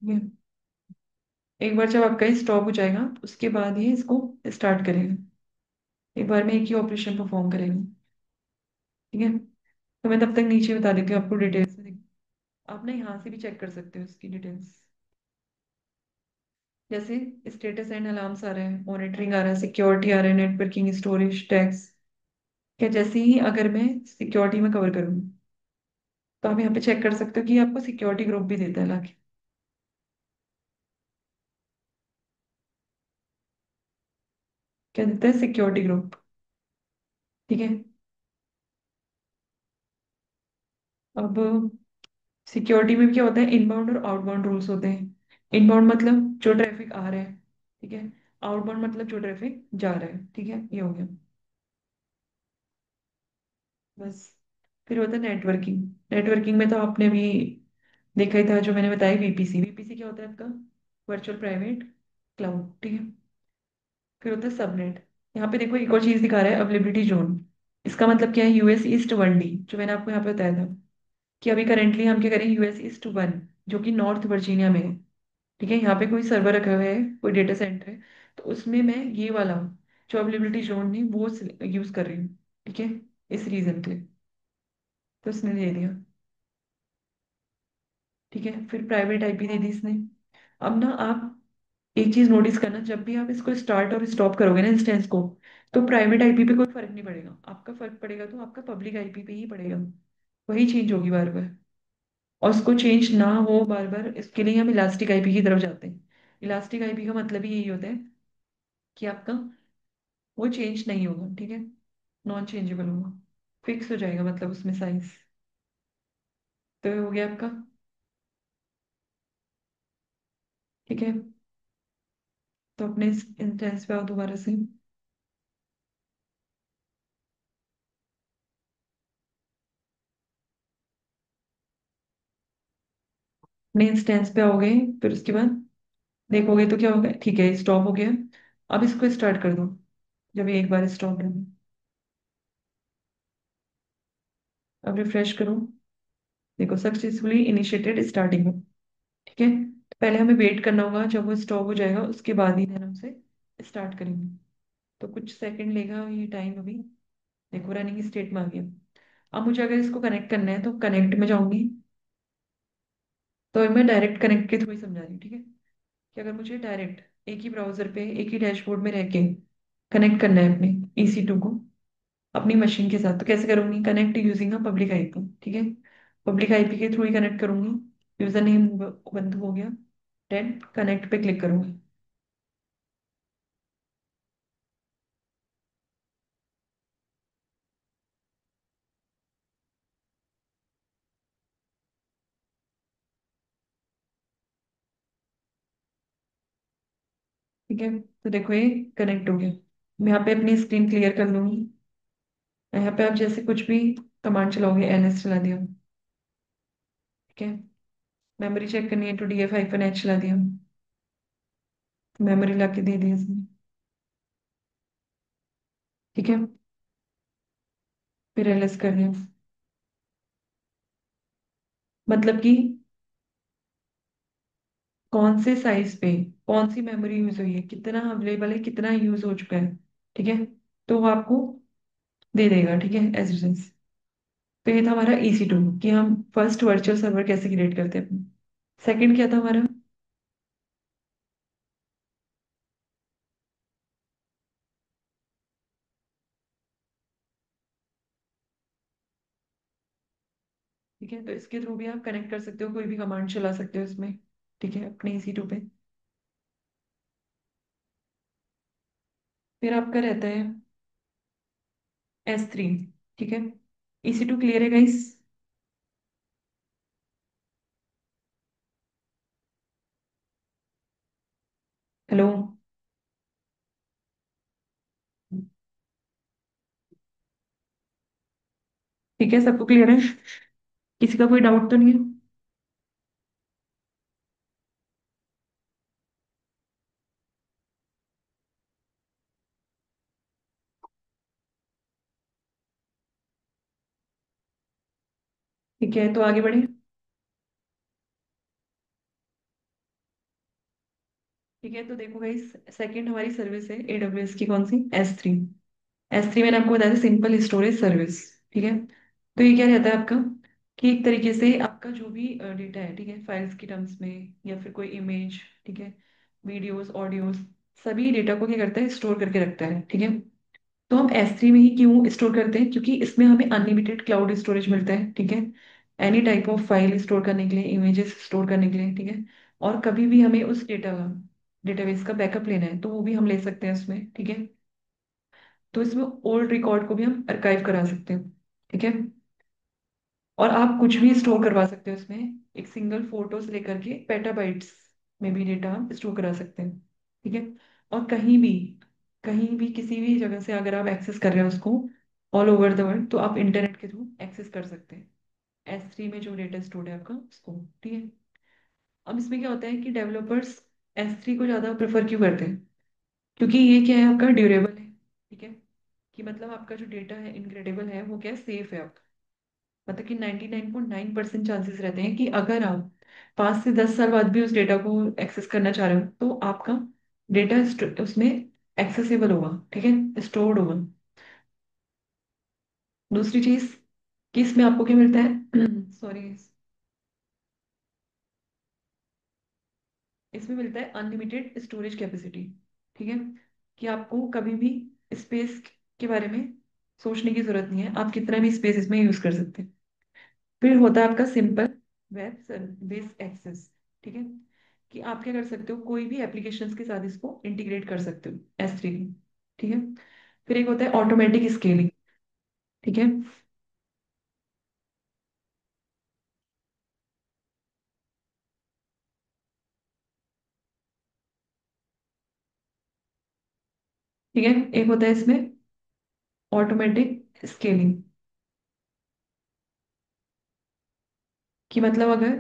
Speaker 1: ठीक है। एक बार जब आपका स्टॉप हो जाएगा, उसके बाद ही इसको स्टार्ट करेगा। एक बार में एक ही ऑपरेशन परफॉर्म करेगा। ठीक है। तो मैं तब तक नीचे बता देती हूँ आपको डिटेल्स में। आप ना यहाँ से भी चेक कर सकते हो इसकी डिटेल्स। जैसे स्टेटस एंड अलार्म्स आ रहा है, मॉनिटरिंग आ रहा है, सिक्योरिटी आ रहा है, नेटवर्किंग, स्टोरेज, टैग्स। क्या, जैसे ही अगर मैं सिक्योरिटी में कवर करूँ, तो आप यहाँ पे चेक कर सकते हो कि आपको सिक्योरिटी ग्रुप भी देता है लाके। क्या देता है, सिक्योरिटी ग्रुप। ठीक है। अब सिक्योरिटी में भी क्या होता है, इनबाउंड और आउटबाउंड रूल्स होते हैं। इनबाउंड मतलब जो ट्रैफिक आ रहा है। ठीक है। आउटबाउंड मतलब जो ट्रैफिक जा रहा है। ठीक है, ये हो गया बस। फिर होता है नेटवर्किंग। नेटवर्किंग में तो आपने भी देखा ही था, जो मैंने बताया, VPC। VPC क्या होता है आपका, वर्चुअल प्राइवेट क्लाउड। ठीक है। फिर होता है सबनेट। यहाँ पे देखो, एक और चीज दिखा रहा है, अवेलेबिलिटी जोन। इसका मतलब क्या है, US ईस्ट 1D, जो मैंने आपको यहाँ पे बताया था कि अभी करेंटली हम क्या करें, US ईस्ट 1, जो कि नॉर्थ वर्जीनिया में है। ठीक है, यहाँ पे कोई सर्वर रखा हुआ है, कोई डेटा सेंटर है। तो उसमें मैं ये वाला जो अवेलेबिलिटी जोन है वो यूज कर रही हूँ। ठीक है, इस रीजन के लिए। तो इसने दे दिया। ठीक है, फिर प्राइवेट आईपी दे दी इसने। अब ना आप एक चीज नोटिस करना, जब भी आप इसको स्टार्ट और स्टॉप करोगे ना इंस्टेंस को, तो प्राइवेट आईपी पे कोई फर्क नहीं पड़ेगा। आपका फर्क पड़ेगा तो आपका पब्लिक आईपी पे ही पड़ेगा। वही चेंज होगी बार बार। और उसको चेंज ना हो बार बार, इसके लिए हम इलास्टिक आईपी की तरफ जाते हैं। इलास्टिक आईपी का मतलब ही यही होता है कि आपका वो चेंज नहीं होगा। ठीक है, नॉन चेंजेबल होगा, फिक्स हो जाएगा मतलब उसमें साइज। तो ये हो गया आपका। ठीक है। तो अपने इंस्टेंस पे आओ दोबारा से। अपने इंस्टेंस पे आओगे, फिर उसके बाद देखोगे तो क्या होगा, ठीक है, स्टॉप हो गया। अब इसको स्टार्ट कर दो। जब ये एक बार स्टॉप हो, अब रिफ्रेश करो। देखो, सक्सेसफुली इनिशिएटेड स्टार्टिंग हो। ठीक है, तो पहले हमें वेट करना होगा, जब वो स्टॉप हो जाएगा उसके बाद ही then हम उसे स्टार्ट करेंगे। तो कुछ सेकंड लेगा ये टाइम अभी। देखो रनिंग स्टेट में आ गया। अब मुझे अगर इसको कनेक्ट करना है तो कनेक्ट में जाऊंगी। तो मैं डायरेक्ट कनेक्ट के थ्रू ही समझा रही हूँ, ठीक है। कि अगर मुझे डायरेक्ट एक ही ब्राउजर पे एक ही डैशबोर्ड में रह के कनेक्ट करना है अपने EC2 को अपनी मशीन के साथ, तो कैसे करूंगी? Connect using a public IP, ठीक है। पब्लिक आईपी के थ्रू ही कनेक्ट करूंगी। यूजर नेम बंद हो गया। देन कनेक्ट पे क्लिक करूंगी। ठीक है, तो देखो ये कनेक्ट हो गया। मैं यहाँ पे अपनी स्क्रीन क्लियर कर लूंगी। यहाँ पे आप जैसे कुछ भी कमांड चलाओगे, LS चला दिया, ठीक है। मेमोरी चेक करनी है तो DF-H चला दिया, मेमोरी ला के दे दी इसमें, ठीक है। फिर LS कर दिया। मतलब कि कौन से साइज पे कौन सी मेमोरी यूज हुई है, कितना अवेलेबल है, कितना यूज हो चुका है, ठीक है। तो वो आपको दे देगा, ठीक है, एज इट इज। तो ये था हमारा EC2 कि हम फर्स्ट वर्चुअल सर्वर कैसे क्रिएट करते हैं अपने। सेकंड क्या था हमारा? ठीक है, तो इसके थ्रू भी आप कनेक्ट कर सकते हो, कोई भी कमांड चला सकते हो इसमें, ठीक है, अपने EC2 पे। फिर आपका रहता है S3, ठीक है। EC2 क्लियर है गाइस? हेलो? ठीक है, सबको क्लियर है? किसी का कोई डाउट तो नहीं है? ठीक है, तो आगे बढ़े। ठीक है, तो देखो गाइस, सेकंड हमारी सर्विस है AWS की, कौन सी? S3। S3 मैंने आपको बताया था, सिंपल स्टोरेज सर्विस, ठीक है। तो ये क्या रहता है आपका? कि एक तरीके से आपका जो भी डेटा है, ठीक है, फाइल्स की टर्म्स में या फिर कोई इमेज, ठीक है, वीडियोस, ऑडियोस, सभी डेटा को क्या करता है? स्टोर करके रखता है, ठीक है। तो हम S3 में ही क्यों स्टोर करते हैं? क्योंकि इसमें हमें अनलिमिटेड क्लाउड स्टोरेज मिलता है, ठीक है। Any type of file store करने के लिए, इमेजेस स्टोर करने के लिए, ठीक है। और कभी भी हमें उस डेटा का, डेटाबेस का बैकअप लेना है तो वो भी हम ले सकते हैं उसमें, ठीक है। तो इसमें ओल्ड रिकॉर्ड को भी हम अर्काइव करा सकते हैं, ठीक है। और आप कुछ भी स्टोर करवा सकते हो इसमें। एक सिंगल फोटो से लेकर के पेटाबाइट्स में भी डेटा हम स्टोर करा सकते हैं, ठीक है। और कहीं भी किसी भी जगह से अगर आप एक्सेस कर रहे हो उसको, ऑल ओवर द वर्ल्ड, तो आप इंटरनेट के थ्रू एक्सेस कर सकते हैं S3 में जो डेटा स्टोर है आपका उसको, ठीक है। अब इसमें क्या होता है कि डेवलपर्स S3 को ज़्यादा प्रेफर क्यों करते हैं? क्योंकि ये क्या है, आपका ड्यूरेबल है, ठीक है। कि मतलब आपका जो डेटा है इनक्रेडिबल है, वो क्या है, सेफ है आपका। मतलब कि 99.9% चांसेस रहते हैं कि अगर आप 5 से 10 साल बाद भी उस डेटा को एक्सेस करना चाह रहे हो तो आपका डेटा उसमें एक्सेसिबल होगा, ठीक है, स्टोर्ड होगा। दूसरी चीज कि इसमें आपको क्या मिलता है सॉरी, इसमें मिलता है अनलिमिटेड स्टोरेज कैपेसिटी, ठीक है। कि आपको कभी भी स्पेस के बारे में सोचने की जरूरत नहीं है, आप कितना भी स्पेस इसमें यूज कर सकते हैं। फिर होता है आपका सिंपल वेब सर्विस एक्सेस, ठीक है। कि आप क्या कर सकते हो, कोई भी एप्लीकेशंस के साथ इसको इंटीग्रेट कर सकते हो S3 में, ठीक है। फिर एक होता है ऑटोमेटिक स्केलिंग, ठीक है। ठीक है, एक होता है इसमें ऑटोमेटिक स्केलिंग। कि मतलब अगर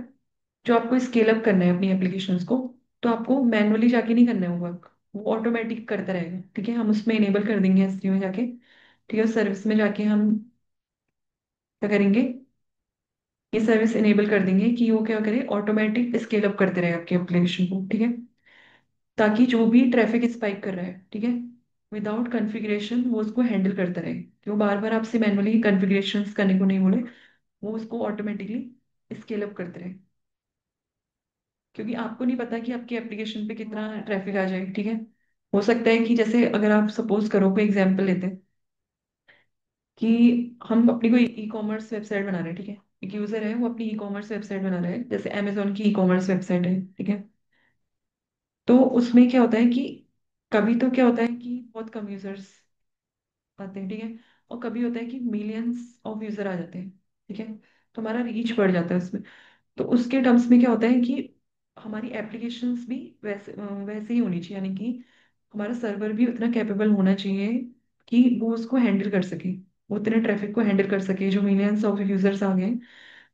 Speaker 1: जो आपको स्केल अप करना है अपनी एप्लीकेशंस को, तो आपको मैनुअली जाके नहीं करना है वर्क, वो ऑटोमेटिक करता रहेगा, ठीक है। हम उसमें इनेबल कर देंगे S3 में जाके, ठीक है। सर्विस में जाके हम क्या करेंगे, ये सर्विस इनेबल कर देंगे कि वो क्या करे, ऑटोमेटिक स्केल अप करते रहे आपके एप्लीकेशन को, ठीक है। ताकि जो भी ट्रैफिक स्पाइक कर रहा है, ठीक है, विदाउट कॉन्फ़िगरेशन वो उसको हैंडल करता रहे, कि वो बार बार आपसे मैनुअली कॉन्फ़िगरेशंस करने को नहीं बोले, वो उसको ऑटोमेटिकली स्केल अप करते रहे। क्योंकि आपको नहीं पता कि आपकी एप्लीकेशन पे कितना ट्रैफिक आ जाए, ठीक है। हो सकता है कि जैसे अगर आप सपोज करो, कोई एग्जांपल लेते हैं कि हम अपनी कोई ई कॉमर्स वेबसाइट बना रहे हैं, ठीक है। एक यूजर है, वो अपनी ई कॉमर्स वेबसाइट बना रहा है, जैसे अमेजोन की ई कॉमर्स वेबसाइट है, ठीक है। तो उसमें क्या होता है कि कभी तो क्या होता है कि बहुत कम यूजर्स आते हैं, ठीक है। और कभी होता है कि मिलियंस ऑफ यूजर आ जाते हैं, ठीक है। तो हमारा रीच बढ़ जाता है उसमें। तो उसके टर्म्स में क्या होता है कि हमारी एप्लीकेशंस भी वैसे ही होनी चाहिए, यानी कि हमारा सर्वर भी उतना कैपेबल होना चाहिए कि वो उसको हैंडल कर सके, वो उतने ट्रैफिक को हैंडल कर सके, जो मिलियंस ऑफ यूजर्स आ गए।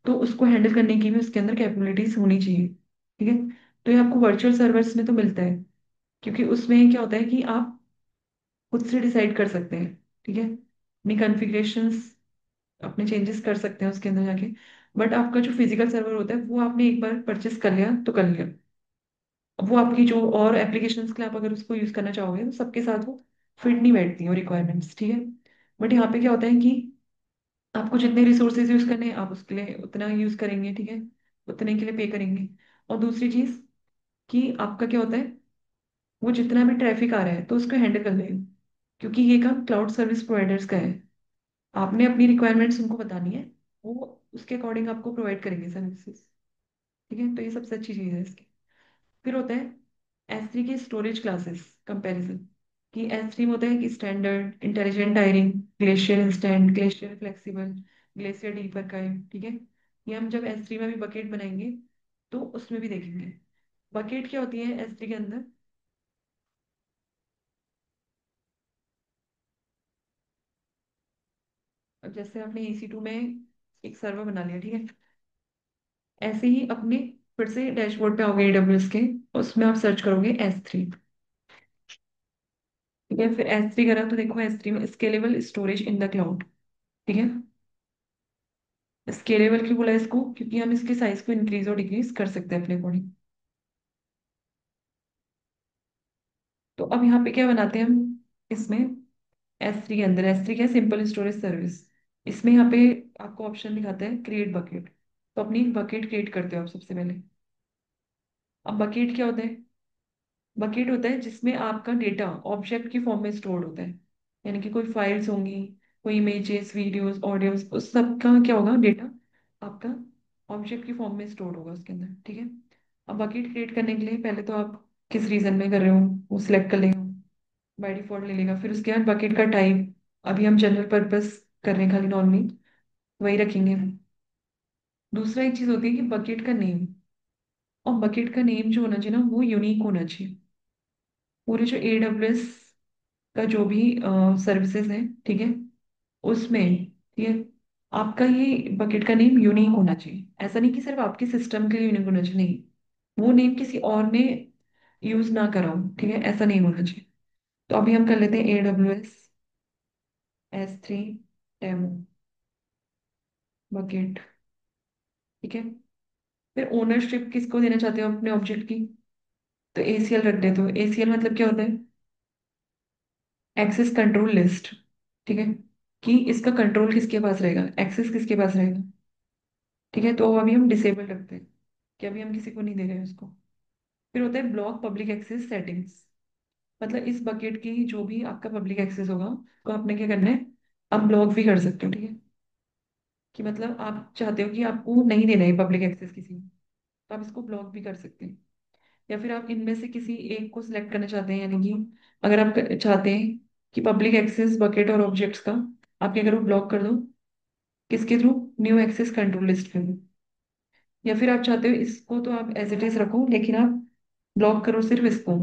Speaker 1: तो उसको हैंडल करने की भी उसके अंदर कैपेबिलिटीज होनी चाहिए, ठीक है। तो ये आपको वर्चुअल सर्वर्स में तो मिलता है, क्योंकि उसमें क्या होता है कि आप खुद से डिसाइड कर सकते हैं, ठीक है। अपनी कॉन्फ़िगरेशंस, अपने चेंजेस कर सकते हैं उसके अंदर जाके। बट आपका जो फिजिकल सर्वर होता है वो आपने एक बार परचेस कर लिया तो कर लिया। अब वो आपकी जो और एप्लीकेशंस के लिए आप अगर उसको यूज करना चाहोगे तो सबके साथ वो फिट नहीं बैठती वो रिक्वायरमेंट्स, ठीक है। बट यहाँ पे क्या होता है कि आपको जितने रिसोर्सेज यूज करने हैं आप उसके लिए उतना यूज करेंगे, ठीक है। उतने के लिए पे करेंगे। और दूसरी चीज कि आपका क्या होता है, वो जितना भी ट्रैफिक आ रहा है तो उसको हैंडल कर लेंगे, क्योंकि ये काम क्लाउड सर्विस प्रोवाइडर्स का है। आपने अपनी रिक्वायरमेंट्स उनको बतानी है, वो उसके अकॉर्डिंग आपको प्रोवाइड करेंगे सर्विसेज, ठीक है। तो ये सबसे अच्छी चीज़ है इसकी। फिर होता है S3 के स्टोरेज क्लासेस कंपैरिजन, कि S3 में होता है कि standard, intelligent tiring, glacier instant, glacier flexible, glacier deep archive, ठीक है। ये हम जब S3 में भी बकेट बनाएंगे तो उसमें भी देखेंगे। बकेट क्या होती है S3 के अंदर। अब जैसे आपने EC2 में एक सर्वर बना लिया, ठीक है। ऐसे ही अपने फिर से डैशबोर्ड पे आओगे AWS के, उसमें आप सर्च करोगे S3, ठीक है। फिर S3 करा तो देखो S3 में scalable storage in the cloud, ठीक है। स्केलेबल क्यों बोला इसको, क्योंकि हम इसके साइज को इंक्रीज और डिक्रीज कर सकते हैं अपने अकॉर्डिंग। तो अब यहाँ पे क्या बनाते हैं हम इसमें, S3 के अंदर, S3 क्या है, सिंपल स्टोरेज सर्विस। इसमें यहाँ पे आपको ऑप्शन दिखाता है क्रिएट बकेट। तो अपनी बकेट क्रिएट करते हो आप सबसे पहले। अब बकेट क्या होता है, बकेट होता है जिसमें आपका डेटा ऑब्जेक्ट की फॉर्म में स्टोर होता है, यानी कि कोई फाइल्स होंगी, कोई इमेजेस, वीडियोस, ऑडियोस, उस सब का क्या होगा, डेटा आपका ऑब्जेक्ट की फॉर्म में स्टोर होगा उसके अंदर, ठीक है। अब बकेट क्रिएट करने के लिए पहले तो आप किस रीजन में कर रहे हो वो सिलेक्ट कर लेगा, बाय डिफॉल्ट ले लेगा। फिर उसके बाद बकेट का टाइप, अभी हम जनरल पर्पस कर रहे हैं खाली, नॉर्मली वही रखेंगे। दूसरा एक चीज होती है कि बकेट का नेम, और बकेट का नेम जो होना चाहिए ना वो यूनिक होना चाहिए। पूरे जो AWS का जो भी सर्विसेज है, ठीक है, उसमें, ठीक है, आपका ये बकेट का नेम यूनिक होना चाहिए। ऐसा नहीं कि सिर्फ आपके सिस्टम के लिए यूनिक होना चाहिए, नहीं, वो नेम किसी और ने यूज ना करा हो, ठीक है, ऐसा नहीं होना चाहिए। तो अभी हम कर लेते हैं AWS S3 डेमो बकेट, ठीक है। फिर ओनरशिप किसको देना चाहते हो अपने ऑब्जेक्ट की, तो ACL रख देते हो। ACL मतलब क्या होता है, एक्सेस कंट्रोल लिस्ट, ठीक है, कि इसका कंट्रोल किसके पास रहेगा, एक्सेस किसके पास रहेगा, ठीक है। तो अभी हम डिसेबल रखते हैं कि अभी हम किसी को नहीं दे रहे हैं उसको। फिर होता है ब्लॉक पब्लिक एक्सेस सेटिंग्स, मतलब इस बकेट की जो भी आपका पब्लिक एक्सेस होगा तो आपने क्या करना है, आप ब्लॉक भी कर सकते हो, ठीक है। कि मतलब आप चाहते हो कि आपको नहीं देना है पब्लिक एक्सेस किसी को, तो आप इसको ब्लॉक भी कर सकते हैं। या फिर आप इनमें से किसी एक को सिलेक्ट करना चाहते हैं, यानी कि अगर आप चाहते हैं कि पब्लिक एक्सेस बकेट और ऑब्जेक्ट्स का आप क्या करो, ब्लॉक कर दो, किसके through, new access control list में। या फिर आप चाहते हो इसको तो आप एज इट इज रखो, लेकिन आप ब्लॉक करो सिर्फ इसको,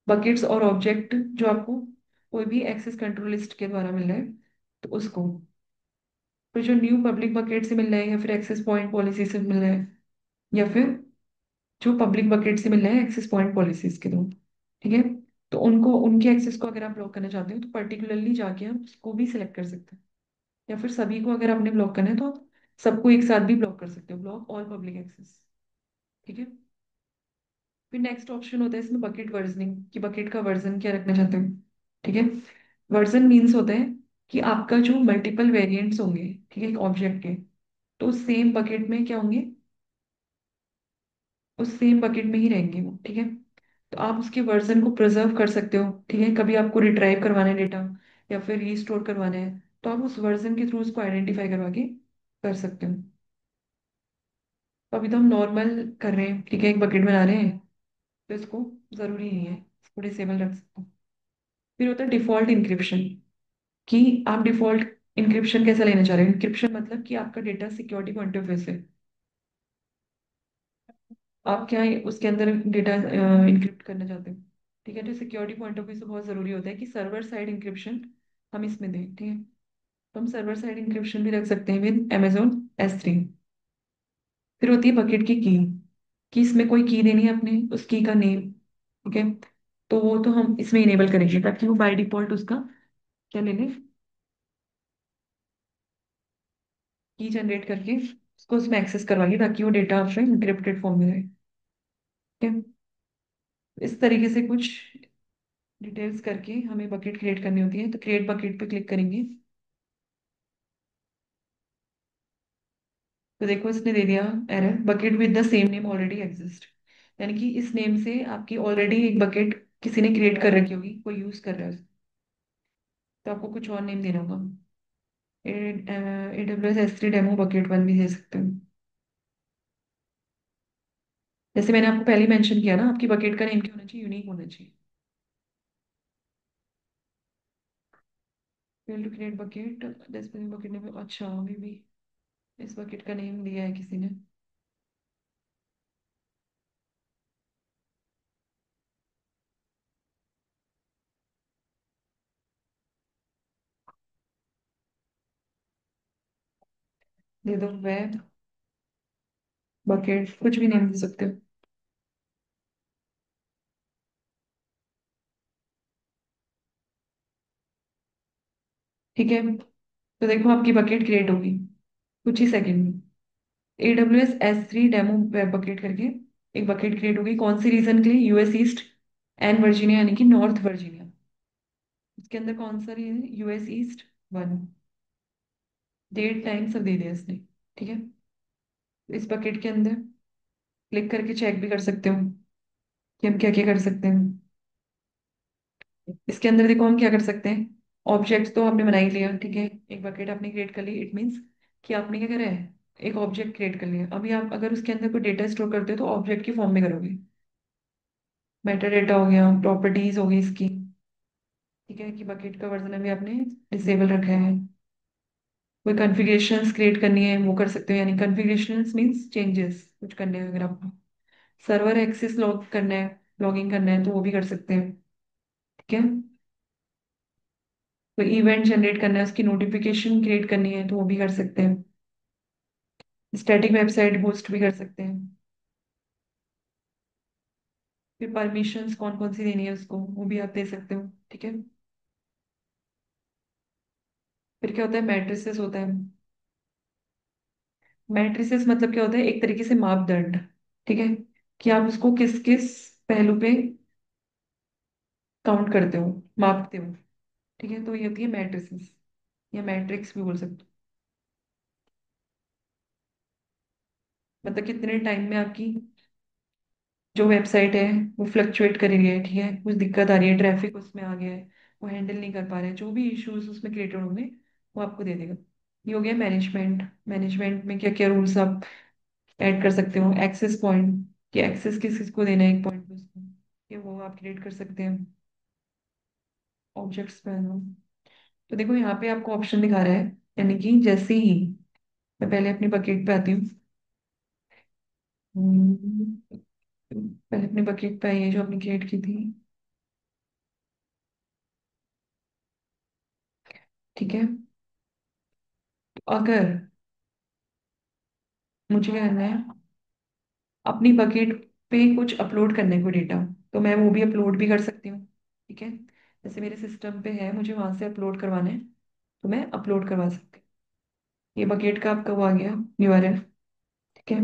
Speaker 1: बकेट्स और ऑब्जेक्ट जो आपको कोई भी एक्सेस कंट्रोल लिस्ट के द्वारा मिल रहा है तो उसको। फिर जो न्यू पब्लिक बकेट से मिल रहा है, या फिर एक्सेस पॉइंट पॉलिसी से मिल रहा है, या फिर जो पब्लिक बकेट से मिल रहा है एक्सेस पॉइंट पॉलिसीज के थ्रू, ठीक है। तो उनको, उनके एक्सेस को अगर आप ब्लॉक करना चाहते हो तो पर्टिकुलरली जाके आप उसको भी सिलेक्ट कर सकते हैं। या फिर सभी को अगर आपने ब्लॉक करना है तो आप सबको एक साथ भी ब्लॉक कर सकते हो, ब्लॉक ऑल पब्लिक एक्सेस, ठीक है। फिर नेक्स्ट ऑप्शन होता है इसमें बकेट वर्जनिंग, कि बकेट का वर्जन क्या रखना चाहते हो। ठीक है। वर्जन मीन्स होता है कि आपका जो मल्टीपल वेरिएंट्स होंगे, ठीक है, एक ऑब्जेक्ट के, तो सेम बकेट में क्या होंगे, उस सेम बकेट में ही रहेंगे वो, ठीक है। तो आप उसके वर्जन को प्रिजर्व कर सकते हो, ठीक है। कभी आपको रिट्राइव करवाना है डेटा या फिर रीस्टोर करवाना है, तो आप उस वर्जन के थ्रू उसको आइडेंटिफाई करवा के कर सकते हो। तो अभी तो हम नॉर्मल कर रहे हैं, ठीक है, एक बकेट बना रहे हैं, तो इसको जरूरी नहीं है, इसको डिसेबल रख सकते हो। फिर होता है डिफॉल्ट इंक्रिप्शन, कि आप डिफॉल्ट इंक्रिप्शन कैसे लेना चाह रहे हो। इंक्रिप्शन मतलब कि आपका data security point of view से आप क्या उसके अंदर डेटा इंक्रिप्ट करना चाहते हो, ठीक है। तो सिक्योरिटी पॉइंट ऑफ व्यू से बहुत जरूरी होता है कि सर्वर साइड इंक्रिप्शन हम इसमें दें, ठीक है। तो हम सर्वर साइड इंक्रिप्शन भी रख सकते हैं विद Amazon S3। फिर होती है बकेट की की इसमें कोई की देनी है अपने उस की का नेम, ठीक है। तो वो तो हम इसमें इनेबल करेंगे ताकि वो बाय डिफॉल्ट उसका क्या ले ले, की जनरेट करके उसको उसमें एक्सेस करवाइए ताकि वो डेटा आपका इंक्रिप्टेड फॉर्म में रहे, ठीक है। इस तरीके से कुछ डिटेल्स करके हमें बकेट क्रिएट करनी होती है। तो क्रिएट बकेट पे क्लिक करेंगे, तो देखो इसने दे दिया error, bucket with the same name already exist. यानी कि इस नेम से आपकी ऑलरेडी एक बकेट किसी ने क्रिएट कर रखी होगी, कोई यूज कर रहा है, तो आपको कुछ और नेम देना होगा। AWS S3 demo bucket one भी दे सकते हो। जैसे मैंने आपको पहले मेंशन किया ना, आपकी बकेट का नेम क्या होना चाहिए, यूनिक होना चाहिए। Fail to create bucket, bucket name, अच्छा अभी भी इस बकेट का नेम दिया है किसी ने। दे दो वेब बकेट, कुछ भी नेम दे सकते हो, ठीक है। तो देखो आपकी बकेट क्रिएट होगी कुछ ही सेकंड में। AWS S3 demo web bucket करके एक बकेट क्रिएट होगी, कौन सी रीजन के लिए, यूएस ईस्ट एंड वर्जीनिया, यानी कि नॉर्थ वर्जीनिया। इसके अंदर कौन सा region, US East 1, date time सब दे दिया इसने, ठीक है। तो इस बकेट के अंदर क्लिक करके चेक भी कर सकते हो कि हम क्या क्या कर सकते हैं। इसके अंदर देखो हम क्या कर सकते हैं। ऑब्जेक्ट तो आपने बना ही लिया, ठीक है, एक बकेट आपने क्रिएट कर ली, इट मीन्स कि आपने क्या करा है, एक ऑब्जेक्ट क्रिएट कर लिया। अभी आप अगर उसके अंदर कोई डेटा स्टोर करते हो तो ऑब्जेक्ट की फॉर्म में करोगे। मेटा डेटा हो गया, प्रॉपर्टीज हो गई इसकी, ठीक है, कि बकेट का वर्जन अभी आपने डिसेबल रखा है। कोई कॉन्फ़िगरेशंस क्रिएट करनी है वो कर सकते हो, यानी कॉन्फ़िगरेशंस मींस चेंजेस कुछ करने हैं अगर आपको। सर्वर एक्सेस लॉग करना है, लॉगिंग करना है, तो वो भी कर सकते हैं, ठीक है। कोई इवेंट जनरेट करना है, उसकी नोटिफिकेशन क्रिएट करनी है, तो वो भी कर सकते हैं। स्टैटिक वेबसाइट होस्ट भी कर सकते हैं। फिर परमिशंस कौन कौन सी देनी है उसको, वो भी आप दे सकते हो, ठीक है। फिर क्या होता है, मैट्रिसेस होता है। मैट्रिसेस मतलब क्या होता है, एक तरीके से मापदंड, ठीक है, कि आप उसको किस किस पहलू पे काउंट करते हो, मापते हो, ठीक है। तो ये होती है मैट्रिसेस, या मैट्रिक्स भी बोल सकते हो। मतलब कितने टाइम में आपकी जो वेबसाइट है वो फ्लक्चुएट कर रही है, ठीक है, कुछ दिक्कत आ रही है, ट्रैफिक उसमें आ गया है, वो हैंडल नहीं कर पा रहे हैं, जो भी इश्यूज उसमें क्रिएटेड होंगे वो आपको दे देगा। ये हो गया मैनेजमेंट। मैनेजमेंट में क्या क्या रूल्स आप ऐड कर सकते हो, एक्सेस पॉइंट, कि एक्सेस किस किस को देना है एक पॉइंट पे उसको, ये वो आप क्रिएट कर सकते हैं। ऑब्जेक्ट्स पे आना। तो देखो यहाँ पे आपको ऑप्शन दिखा रहा है, यानी कि जैसे ही मैं पहले अपनी बकेट पे आती हूँ, पहले अपनी बकेट पे आई है जो आपने क्रिएट की थी, ठीक है। अगर मुझे क्या करना है, अपनी बकेट पे कुछ अपलोड करने को डेटा, तो मैं वो भी अपलोड भी कर सकती हूँ, ठीक है। जैसे मेरे सिस्टम पे है, मुझे वहां से अपलोड करवाना है, तो मैं अपलोड करवा सकती हूँ। ये बकेट का आपका वो आ गया URL, ठीक है।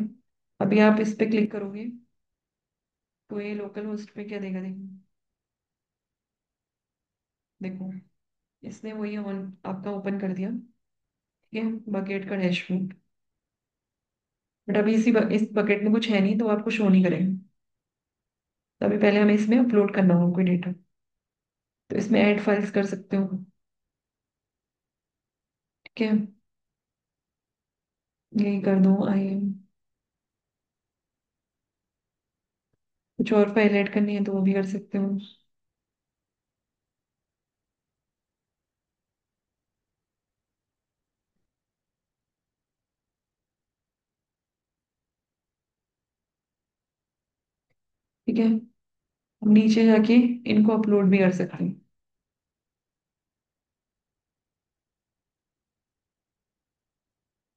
Speaker 1: अभी आप इस पे क्लिक करोगे तो ये लोकल होस्ट पे क्या देगा, देखो, देखो, इसने वही ऑन आपका ओपन कर दिया। ठीक है, बकेट का डैशबोर्ड। बट अभी इस बकेट में कुछ है नहीं, तो आपको शो नहीं करेगा। तो अभी पहले हमें इसमें अपलोड करना होगा कोई डेटा। तो इसमें ऐड फाइल्स कर सकते हो। ठीक है, यही कर दो आई एम। कुछ और फाइल ऐड करनी है तो वो भी कर सकते हो। ठीक है, हम नीचे जाके इनको अपलोड भी कर सकते हैं।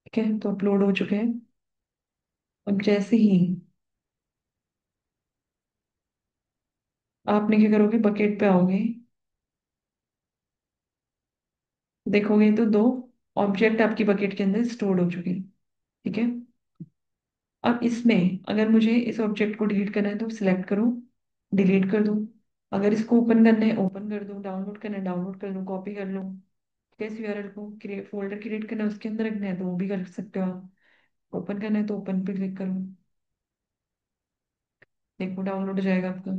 Speaker 1: ठीक है, तो अपलोड हो चुके हैं। अब जैसे ही आपने क्या करोगे, बकेट पे आओगे, देखोगे तो दो ऑब्जेक्ट आपकी बकेट के अंदर स्टोर हो चुके हैं। ठीक है, अब इसमें अगर मुझे इस ऑब्जेक्ट को डिलीट करना है तो सिलेक्ट करो, डिलीट कर दो। अगर इसको ओपन करना है ओपन कर दो, डाउनलोड करना है डाउनलोड कर लो, कॉपी कर लो। इस यूआरएल को क्रिएट फोल्डर क्रिएट करना है उसके अंदर रखना है तो वो भी कर सकते हो आप। ओपन करना है तो ओपन पे क्लिक करो। देखो डाउनलोड हो जाएगा आपका।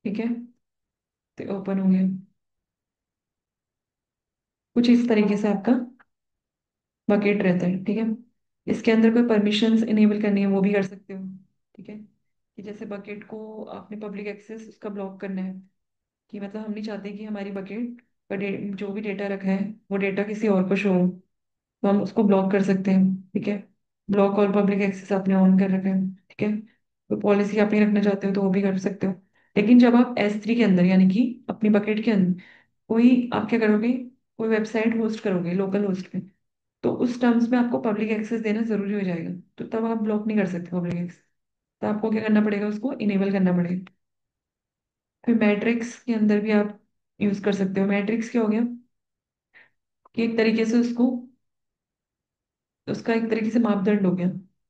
Speaker 1: ठीक है, तो ओपन हो गया। कुछ इस तरीके से आपका बकेट रहता है। ठीक है, इसके अंदर कोई परमिशंस इनेबल करनी है वो भी कर सकते हो। ठीक है, कि जैसे बकेट को आपने पब्लिक एक्सेस उसका ब्लॉक करना है, कि मतलब हम नहीं चाहते कि हमारी बकेट का जो भी डेटा रखा है वो डेटा किसी और को शो हो, तो हम उसको ब्लॉक कर सकते हैं। ठीक है, ब्लॉक और पब्लिक एक्सेस आपने ऑन कर रखा है। ठीक है, तो पॉलिसी आप नहीं रखना चाहते हो तो वो भी कर सकते हो। लेकिन जब आप S3 के अंदर यानी कि अपनी बकेट के अंदर कोई आप क्या करोगे, कोई वेबसाइट होस्ट करोगे लोकल होस्ट पे, तो उस टर्म्स में आपको पब्लिक एक्सेस देना जरूरी हो जाएगा। तो तब आप ब्लॉक नहीं कर सकते पब्लिक एक्सेस। तो आपको क्या करना पड़ेगा, उसको इनेबल करना पड़ेगा। फिर मैट्रिक्स के अंदर भी आप यूज कर सकते हो। मैट्रिक्स क्या हो गया, कि एक तरीके से उसको, उसका एक तरीके से मापदंड हो गया,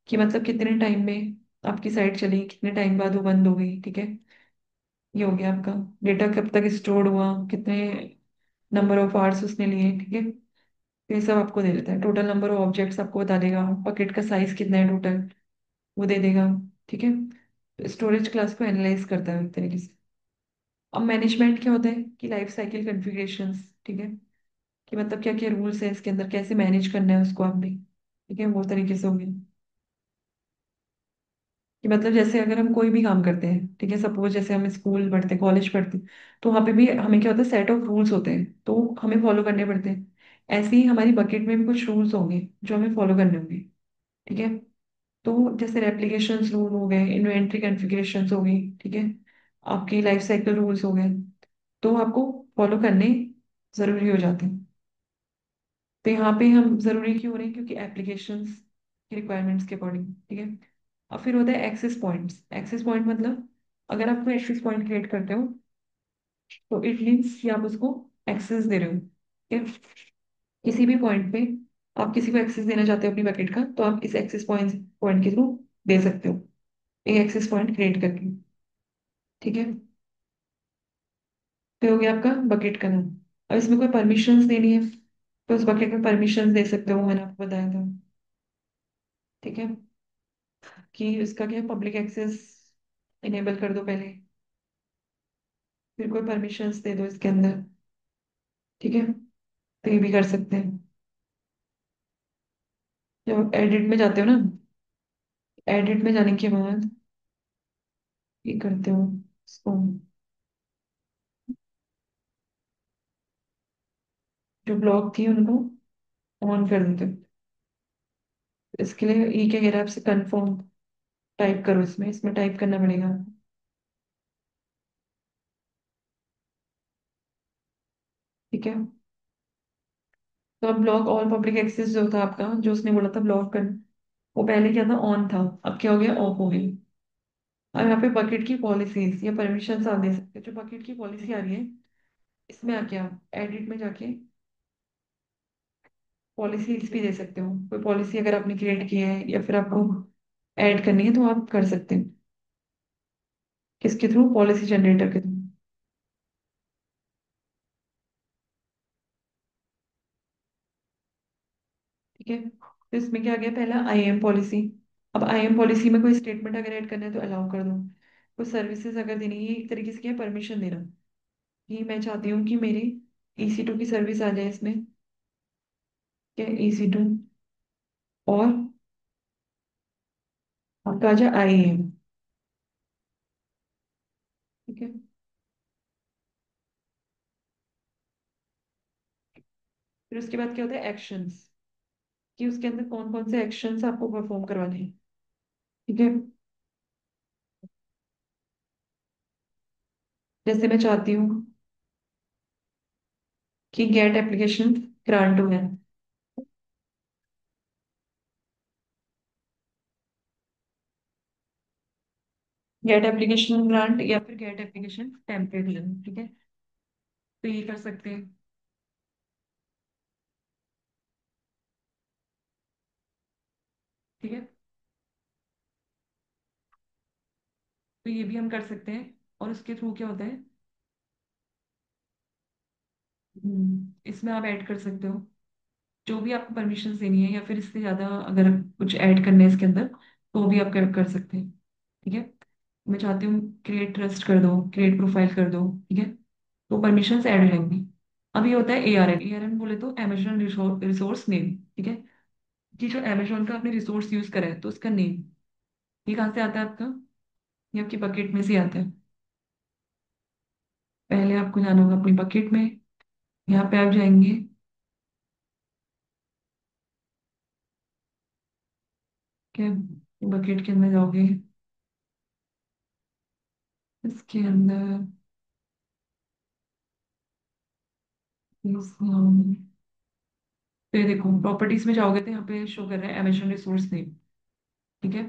Speaker 1: कि मतलब कितने टाइम में आपकी साइट चली, कितने टाइम बाद वो बंद हो गई। ठीक है, ये हो गया आपका डेटा कब तक स्टोर हुआ, कितने नंबर ऑफ आवर्स उसने लिए। ठीक है, तो ये सब आपको दे देता है। टोटल नंबर ऑफ ऑब्जेक्ट्स आपको बता देगा, बकेट का साइज कितना है टोटल वो दे देगा। ठीक है, स्टोरेज क्लास को एनालाइज करता है एक तरीके से। अब मैनेजमेंट क्या होता है, कि लाइफ साइकिल कॉन्फ़िगरेशंस। ठीक है, कि मतलब क्या क्या रूल्स है इसके अंदर, कैसे मैनेज करना है उसको आपने। ठीक है, वो तरीके से होगी। कि मतलब जैसे अगर हम कोई भी काम करते हैं, ठीक है, सपोज जैसे हम स्कूल पढ़ते कॉलेज पढ़ते, तो वहाँ पे भी हमें क्या होता है, सेट ऑफ रूल्स होते हैं तो हमें फॉलो करने पड़ते हैं। ऐसे ही हमारी बकेट में भी कुछ रूल्स होंगे जो हमें फॉलो करने होंगे। ठीक है, तो जैसे रेप्लिकेशन रूल हो गए, इन्वेंट्री कॉन्फ़िगरेशंस हो गई। ठीक है, आपके लाइफ साइकिल रूल्स हो गए, तो आपको फॉलो करने जरूरी हो जाते हैं। तो यहाँ पे हम जरूरी क्यों हो रहे हैं, क्योंकि एप्लीकेशंस की रिक्वायरमेंट्स के अकॉर्डिंग। ठीक है, और फिर होता है एक्सेस पॉइंट्स। एक्सेस पॉइंट मतलब अगर आप कोई एक्सेस पॉइंट क्रिएट करते हो तो इट मीन्स कि आप उसको एक्सेस दे रहे हो। ठीक है, किसी भी पॉइंट पे आप किसी को एक्सेस देना चाहते हो अपनी पैकेट का, तो आप इस एक्सेस पॉइंट पॉइंट के थ्रू दे सकते हो, एक एक्सेस पॉइंट क्रिएट करके। ठीक है, तो हो गया आपका बकेट का नाम। अब इसमें कोई परमिशंस देनी है तो उस बकेट में परमिशंस दे सकते हो, मैंने आपको बताया था। ठीक है, कि उसका क्या पब्लिक एक्सेस इनेबल कर दो पहले, फिर कोई परमिशंस दे दो इसके अंदर। ठीक है, तो ये भी कर सकते हैं। जब एडिट में जाते हो ना, एडिट में जाने के बाद ये करते हो, इसको जो ब्लॉक थी उनको ऑन कर देते हो। इसके लिए ये क्या कह रहा है आपसे, कंफर्म टाइप करो, इसमें इसमें टाइप करना पड़ेगा। ठीक है, तो अब ब्लॉक ऑल पब्लिक एक्सेस जो था आपका, जो उसने बोला था ब्लॉक कर, वो पहले क्या था, ऑन था, अब क्या हो गया, ऑफ हो गया। अब यहाँ पे बकेट की पॉलिसीज या परमिशन आप दे सकते हो। जो बकेट की पॉलिसी आ रही है, इसमें आके आप एडिट में जाके पॉलिसीज भी दे सकते हो, कोई पॉलिसी अगर आपने क्रिएट की है या फिर आपको ऐड करनी है तो आप कर सकते हो। किसके थ्रू? पॉलिसी जनरेटर के थ्रू। ठीक है, तो इसमें क्या आ गया? पहला आईएम पॉलिसी। अब आईएम पॉलिसी में कोई स्टेटमेंट अगर ऐड करना है तो अलाउ कर दो। कोई सर्विसेज अगर देनी है, ये एक तरीके से क्या, परमिशन देना कि मैं चाहती हूँ कि मेरी EC2 की सर्विस आ जाए इसमें। क्या? EC2 और आपका आ जाए IAM। ठीक है, फिर उसके बाद क्या होता है? एक्शंस, कि उसके अंदर कौन कौन से एक्शंस आपको परफॉर्म करवाने हैं। ठीक है, जैसे मैं चाहती हूँ कि गेट एप्लीकेशन ग्रांट हो है। गेट एप्लीकेशन ग्रांट या फिर गेट एप्लीकेशन टेम्पलेट लेना। ठीक है, तो ये कर सकते हैं। ठीक है, तो ये भी हम कर सकते हैं। और उसके थ्रू क्या होता है? इसमें आप ऐड कर सकते हो जो भी आपको परमिशन देनी है, या फिर इससे ज्यादा अगर कुछ ऐड करना है इसके अंदर तो भी आप कर सकते हैं। ठीक है, मैं चाहती हूँ क्रिएट ट्रस्ट कर दो, क्रिएट प्रोफाइल कर दो। ठीक है, तो परमिशंस ऐड हो जाएंगी। अब ये होता है ARN। ARN बोले तो अमेजोन रिसोर्स नेम। ठीक है, कि जो अमेजोन का आपने रिसोर्स यूज करा है तो उसका नेम, ये कहाँ से आता है आपका? ये आपकी बकेट में से आता है। पहले आपको जाना होगा अपनी बकेट में। यहाँ पे आप जाएंगे, क्या, बकेट के अंदर जाओगे, इसके अंदर फिर देखो प्रॉपर्टीज में जाओगे तो यहाँ पे शो कर रहा है अमेजोन रिसोर्स नेम। ठीक है,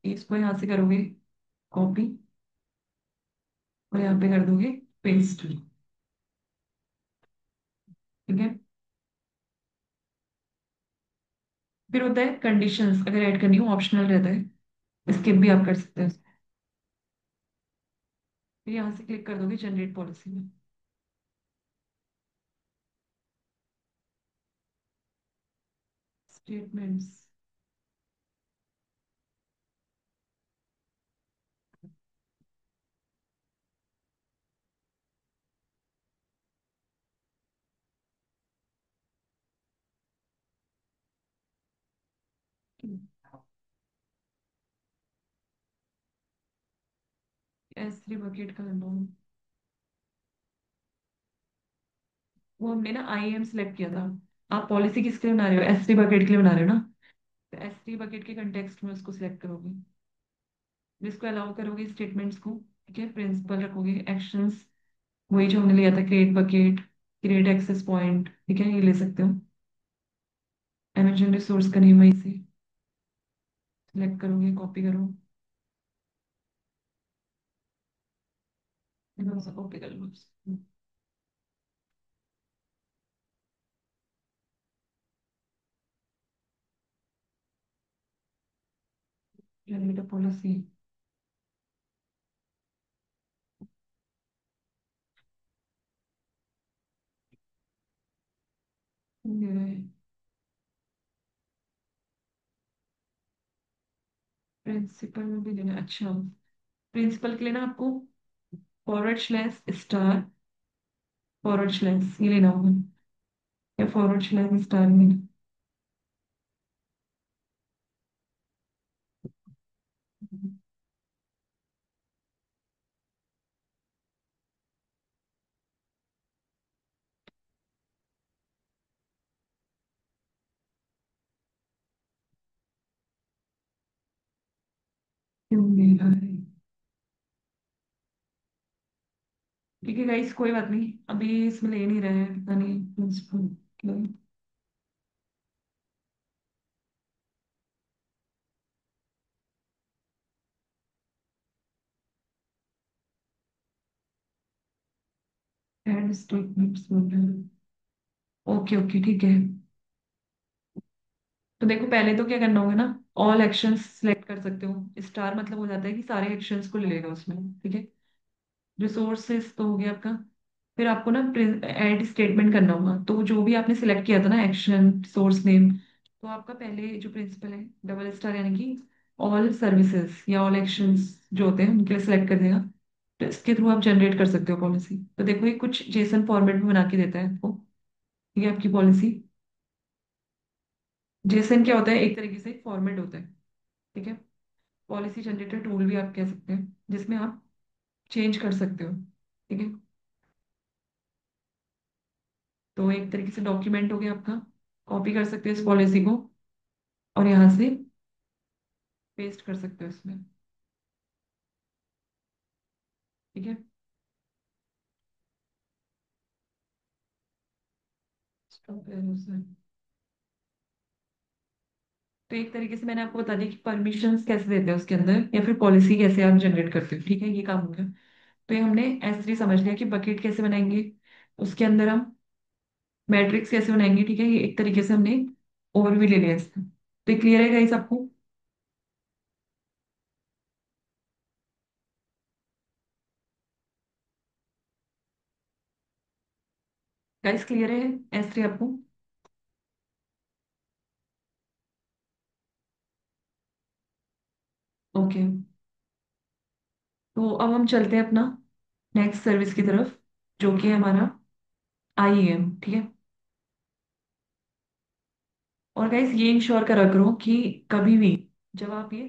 Speaker 1: इसको यहाँ से करोगे कॉपी और यहाँ पे कर दोगे पेस्ट। ठीक है, फिर होता है कंडीशंस, अगर ऐड करनी हो ऑप्शनल रहता है, स्किप भी आप कर सकते हैं। फिर यहाँ से क्लिक कर दोगे जनरेट पॉलिसी में। स्टेटमेंट्स, S3 बकेट का अमाउंट, वो हमने ना IAM सिलेक्ट किया था। आप पॉलिसी किसके लिए बना रहे हो? S3 बकेट के लिए बना रहे हो ना? तो S3 बकेट के कंटेक्स्ट में उसको सिलेक्ट करोगे, जिसको अलाउ करोगे स्टेटमेंट्स को। ठीक है, प्रिंसिपल रखोगे, एक्शंस वही जो हमने लिया था, create bucket, create access point. ठीक है, ये ले सकते हो। अमेजन रिसोर्स का नेम वहीं से सिलेक्ट करोगे, कॉपी करो, कॉपी कर लो। जनरेट पॉलिसी, प्रिंसिपल में भी लेना। अच्छा, प्रिंसिपल के लिए ना आपको forward slash star, forward slash ये लेना होगा, या फॉरवर्ड स्लैश स्टार में। क्यों ले रहा है? ठीक है गाइस, कोई बात नहीं, अभी इसमें ले नहीं रहे हैं, पता नहीं प्रिंसिपल क्यों। एड स्टेटमेंट्स बोल रहे हैं। ओके ओके, ठीक है। तो देखो पहले तो क्या करना होगा ना, ऑल एक्शंस सिलेक्ट कर सकते हो। स्टार मतलब हो जाता है कि सारे एक्शंस को ले लेगा उसमें, ठीक है। रिसोर्सेस तो हो गया आपका। फिर आपको ना ऐड स्टेटमेंट करना होगा, तो जो भी आपने सिलेक्ट किया था ना एक्शन सोर्स नेम, तो आपका पहले जो प्रिंसिपल है डबल स्टार यानी कि ऑल सर्विसेज या ऑल एक्शंस जो होते हैं उनके लिए सिलेक्ट कर देगा। तो इसके थ्रू आप जनरेट कर सकते हो पॉलिसी। तो देखो ये कुछ जेसन फॉर्मेट में बना के देता है आपको, ये आपकी पॉलिसी। जेसन क्या होता है, एक तरीके से एक फॉर्मेट होता है, ठीक है। पॉलिसी जनरेटर टूल भी आप कह सकते हैं, जिसमें आप चेंज कर सकते हो, ठीक है। तो एक तरीके से डॉक्यूमेंट हो गया आपका, कॉपी कर सकते हो इस पॉलिसी को और यहाँ से पेस्ट कर सकते हो इसमें, ठीक है। तो एक तरीके से मैंने आपको बता दिया कि परमिशंस कैसे देते हैं उसके अंदर, या फिर पॉलिसी कैसे आप जनरेट करते हो, ठीक है। ये काम हो गया। तो ये हमने S3 समझ लिया कि बकेट कैसे बनाएंगे, उसके अंदर हम मैट्रिक्स कैसे बनाएंगे, ठीक है। ये एक तरीके से हमने ओवरव्यू ले लिया इसका। तो ये क्लियर है गाइस आपको? गाइस क्लियर है S3 आपको? ओके। तो अब हम चलते हैं अपना नेक्स्ट सर्विस की तरफ, जो कि है हमारा IAM, ठीक है। और गाइस ये इंश्योर करा करो कि कभी भी जब आप ये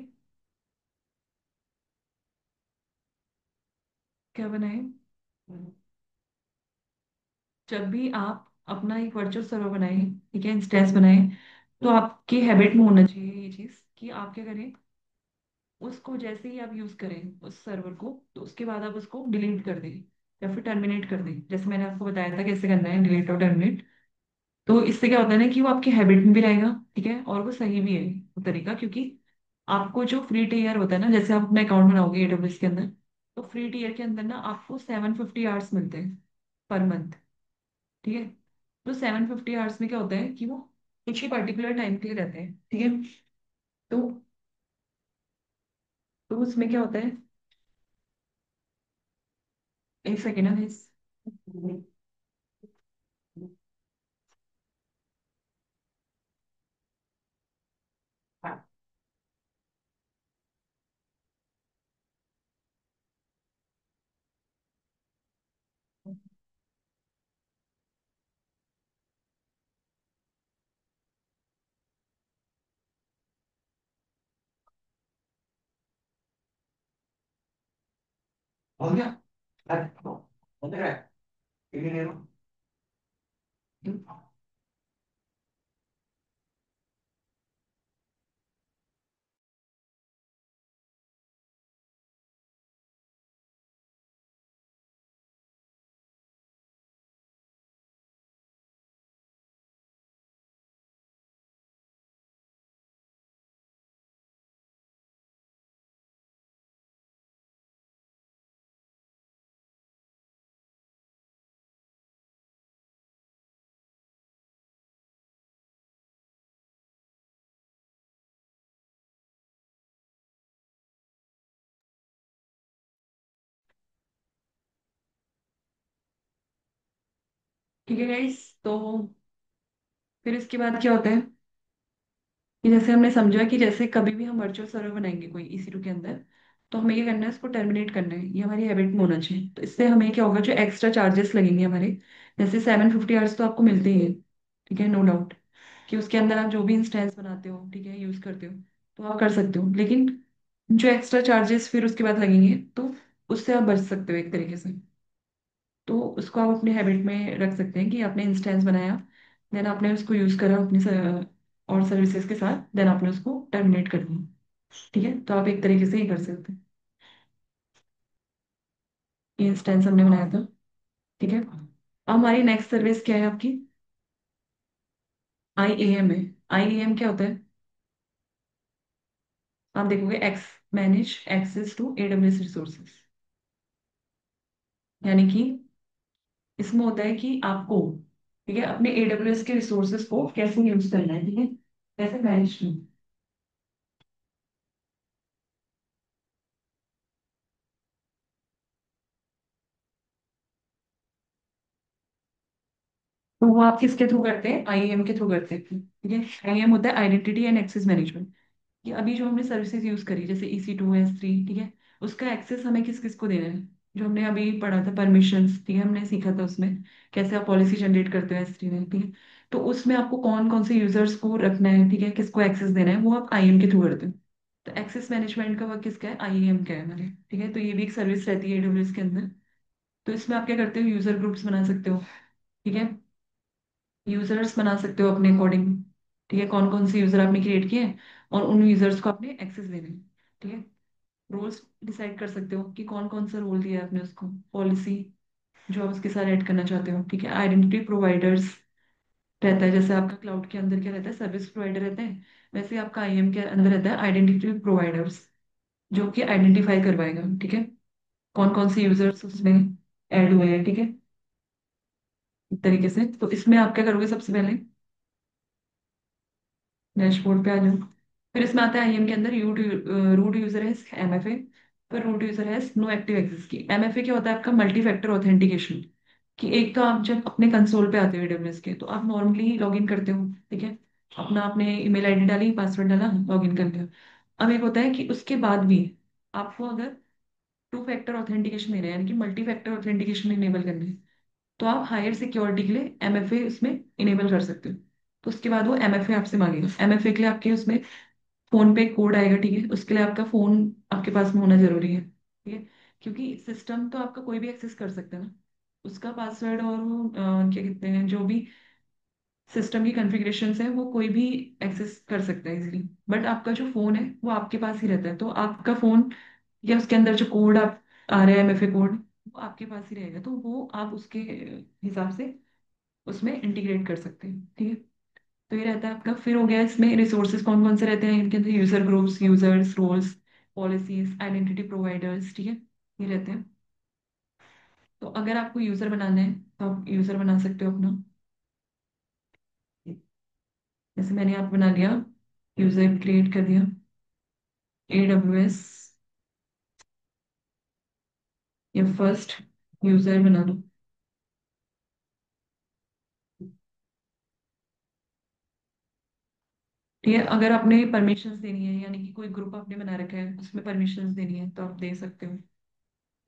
Speaker 1: क्या बनाए, जब भी आप अपना एक वर्चुअल सर्वर बनाए, ठीक है, इंस्टेंस बनाए, तो आपकी हैबिट में होना चाहिए ये चीज कि आप क्या करें, उसको जैसे ही आप यूज करें उस सर्वर को, तो उसके बाद आप उसको डिलीट कर दें या फिर टर्मिनेट कर दें, जैसे मैंने आपको बताया था कैसे करना है डिलीट और टर्मिनेट। तो इससे क्या होता है ना कि वो आपकी हैबिट में भी रहेगा, ठीक है, और वो सही भी है वो तरीका, क्योंकि आपको जो फ्री टीयर होता है ना, जैसे आप अपना अकाउंट बनाओगे AWS के अंदर, तो फ्री टीयर के अंदर ना आपको 750 आवर्स मिलते हैं पर मंथ, ठीक है। तो 750 आवर्स में क्या होता है कि वो कुछ ही पर्टिकुलर टाइम के लिए रहते हैं, ठीक है। तो तो उसमें क्या होता है, एक सेकेंड है इस, हो गया। हो गया। ठीक है गाइस, तो फिर इसके बाद क्या होता है कि जैसे हमने समझा कि जैसे कभी भी हम वर्चुअल सर्वर बनाएंगे कोई EC2 के अंदर, तो हमें ये करना है, इसको टर्मिनेट करना है, ये हमारी हैबिट में होना चाहिए। तो इससे हमें क्या होगा, जो एक्स्ट्रा चार्जेस लगेंगे हमारे, जैसे 750 आवर्स तो आपको मिलते ही है, ठीक है, नो डाउट, कि उसके अंदर आप जो भी इंस्टेंस बनाते हो, ठीक है, यूज करते हो, तो आप कर सकते हो। लेकिन जो एक्स्ट्रा चार्जेस फिर उसके बाद लगेंगे, तो उससे आप बच सकते हो एक तरीके से। तो उसको आप अपने हैबिट में रख सकते हैं कि आपने इंस्टेंस बनाया, देन आपने उसको यूज करा अपनी और सर्विसेज के साथ, देन आपने उसको टर्मिनेट कर दिया, ठीक है। तो आप एक तरीके से ही कर सकते हैं। ये इंस्टेंस हमने बनाया था, ठीक है। अब हमारी नेक्स्ट सर्विस क्या है आपकी? IAM है। IAM क्या होता है, आप देखोगे X manage access to AWS resources, यानी कि इसमें होता है कि आपको, ठीक है, अपने AWS के रिसोर्सेज को कैसे यूज करना है, ठीक है। कैसे मैनेज। तो वो आप किसके थ्रू करते हैं, आईएम के थ्रू करते हैं, ठीक है। आईएम होता है आइडेंटिटी एंड एक्सेस मैनेजमेंट। कि अभी जो हमने सर्विसेज यूज करी जैसे EC2 S3, ठीक है, उसका एक्सेस हमें किस किस को देना है। जो हमने अभी पढ़ा था परमिशंस, ठीक है, हमने सीखा था उसमें कैसे आप पॉलिसी जनरेट करते हो S3 में, ठीक है। तो उसमें आपको कौन कौन से यूजर्स को रखना है, ठीक है, किसको एक्सेस देना है, वो आप आईएम के थ्रू करते हो। तो एक्सेस मैनेजमेंट का वर्क किसका है, आईएम का है हमारे, ठीक है। तो ये भी एक सर्विस रहती है AWS के अंदर। तो इसमें आप क्या करते हो, यूजर ग्रुप्स बना सकते हो, ठीक है। यूजर्स बना सकते हो अपने अकॉर्डिंग, ठीक है, कौन कौन से यूजर आपने क्रिएट किए हैं और उन यूजर्स को आपने एक्सेस देने हैं, ठीक है। रोल्स डिसाइड कर सकते हो कि कौन कौन सा रोल दिया है आपने उसको, पॉलिसी जो आप उसके साथ ऐड करना चाहते हो, ठीक है। आइडेंटिटी प्रोवाइडर्स रहता है, जैसे आपका क्लाउड के अंदर क्या रहता है, सर्विस प्रोवाइडर रहते हैं, वैसे ही आपका आईएम के अंदर रहता है आइडेंटिटी प्रोवाइडर्स, जो कि आइडेंटिफाई करवाएगा, ठीक है, कौन कौन से यूजर्स उसमें ऐड हुए हैं, ठीक है। इस तरीके से तो इसमें आप क्या करोगे, सबसे पहले डैशबोर्ड पे आ जाओ। फिर इसमें आता है आईएम के अंदर रूट यूजर है MFA। फिर रूट यूजर है नो एक्टिव एक्सेस की। MFA क्या होता है, आपका मल्टी फैक्टर ऑथेंटिकेशन। कि एक तो आप जब अपने कंसोल पे आते हो AWS के, तो आप नॉर्मली लॉग इन करते हो, ठीक है, अपना आपने ईमेल आईडी डाली, पासवर्ड डाला, लॉग इन कर लिया। अब एक होता है कि उसके बाद भी आपको अगर टू फैक्टर ऑथेंटिकेशन देना है, यानी कि मल्टी फैक्टर ऑथेंटिकेशन इनेबल करना है, तो आप हायर सिक्योरिटी के लिए MFA उसमें इनेबल कर सकते हो। तो उसके बाद वो MFA आपसे मांगेगा। MFA के लिए आपके उसमें फोन पे कोड आएगा, ठीक है, उसके लिए आपका फोन आपके पास में होना जरूरी है, ठीक है। क्योंकि सिस्टम तो आपका कोई भी एक्सेस कर सकता है ना, उसका पासवर्ड और वो क्या कहते हैं, जो भी सिस्टम की कॉन्फ़िगरेशंस है, वो कोई भी एक्सेस कर सकता है इजीली। बट आपका जो फोन है वो आपके पास ही रहता है, तो आपका फोन या उसके अंदर जो कोड आप आ रहा है MFA कोड, वो आपके पास ही रहेगा, तो वो आप उसके हिसाब से उसमें इंटीग्रेट कर सकते हैं, ठीक है। तो ये रहता है आपका। फिर हो गया इसमें रिसोर्सेज कौन कौन से रहते हैं, इनके अंदर user groups, users, roles, policies, identity providers, ठीक है, ये रहते हैं। तो अगर आपको यूजर बनाना है तो आप यूजर बना सकते हो अपना। जैसे मैंने आप बना लिया, यूजर क्रिएट कर दिया, AWS या फर्स्ट यूजर बना लो, ठीक है। अगर आपने परमिशंस देनी है, यानी कि कोई ग्रुप आपने बना रखा है उसमें परमिशंस देनी है, तो आप दे सकते हो।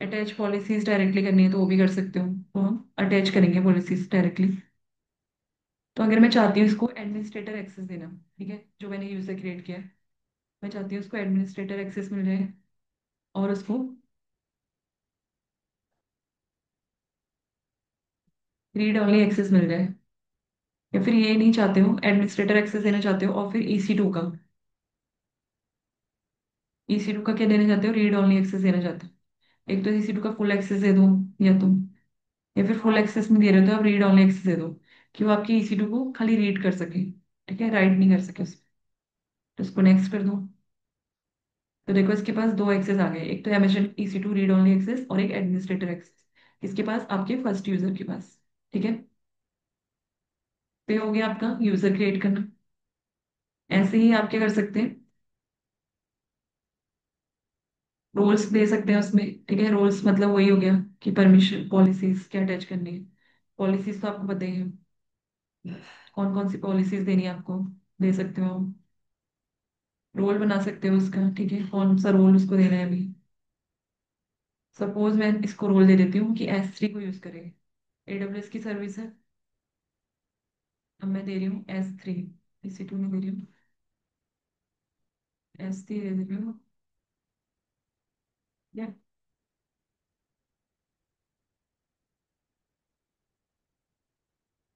Speaker 1: अटैच पॉलिसीज डायरेक्टली करनी है तो वो भी कर सकते हो, तो हम अटैच करेंगे पॉलिसीज डायरेक्टली। तो अगर मैं चाहती हूँ इसको एडमिनिस्ट्रेटर एक्सेस देना, ठीक है, जो मैंने यूजर क्रिएट किया है, मैं चाहती हूँ उसको एडमिनिस्ट्रेटर एक्सेस मिल जाए और उसको रीड ओनली एक्सेस मिल जाए। या फिर ये नहीं चाहते हो, एडमिनिस्ट्रेटर एक्सेस देना चाहते हो और फिर EC2 का, EC2 का क्या देना चाहते हो, रीड ओनली एक्सेस देना चाहते हो। एक तो EC2 का फुल एक्सेस दे दो या तुम, या फिर फुल एक्सेस नहीं दे रहे हो तो आप रीड ओनली एक्सेस दे दो, कि वो आपकी EC2 को खाली रीड कर सके, ठीक है, राइट नहीं कर सके उसमें। तो इसको नेक्स्ट कर दो। तो देखो इसके पास दो एक्सेस आ गए, एक तो Amazon EC2 read only access और एक एडमिनिस्ट्रेटर एक्सेस, किसके पास, आपके फर्स्ट यूजर के पास, ठीक है। तो ये हो गया आपका यूजर क्रिएट करना। ऐसे ही आप क्या कर सकते हैं, रोल्स दे सकते हैं उसमें, ठीक है। रोल्स मतलब वही हो गया कि परमिशन पॉलिसीज क्या अटैच करनी है। पॉलिसीज तो आपको पता ही है, कौन कौन सी पॉलिसीज देनी है आपको, दे सकते हो। रोल बना सकते हो उसका, ठीक है, कौन सा रोल उसको देना है अभी। सपोज मैं इसको रोल दे देती हूँ कि S3 को यूज करें, AWS की सर्विस है। अब मैं दे रही हूँ S3, EC2 में दे रही हूँ, S3 दे रही हूँ, या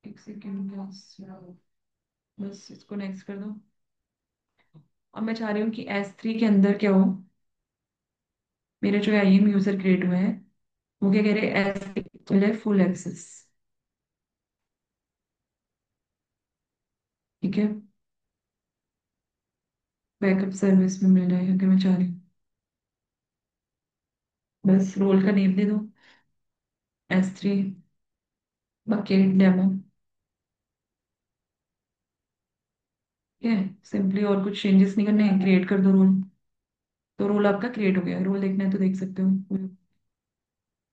Speaker 1: एक सेकेंड, बस इसको नेक्स्ट कर दो। अब मैं चाह रही हूँ कि S3 के अंदर क्या हो, मेरे जो IAM यूजर क्रिएट हुए हैं वो क्या कह रहे हैं, S फुल एक्सेस, ठीक है, बैकअप सर्विस में मिल रहा है अगर मैं चाह रही हूँ। बस रोल का नेम दे दो, S3 बकेट डेमो, ठीक है, सिंपली और कुछ चेंजेस नहीं करने हैं, क्रिएट कर दो रोल। तो रोल आपका क्रिएट हो गया, रोल देखना है तो देख सकते हो।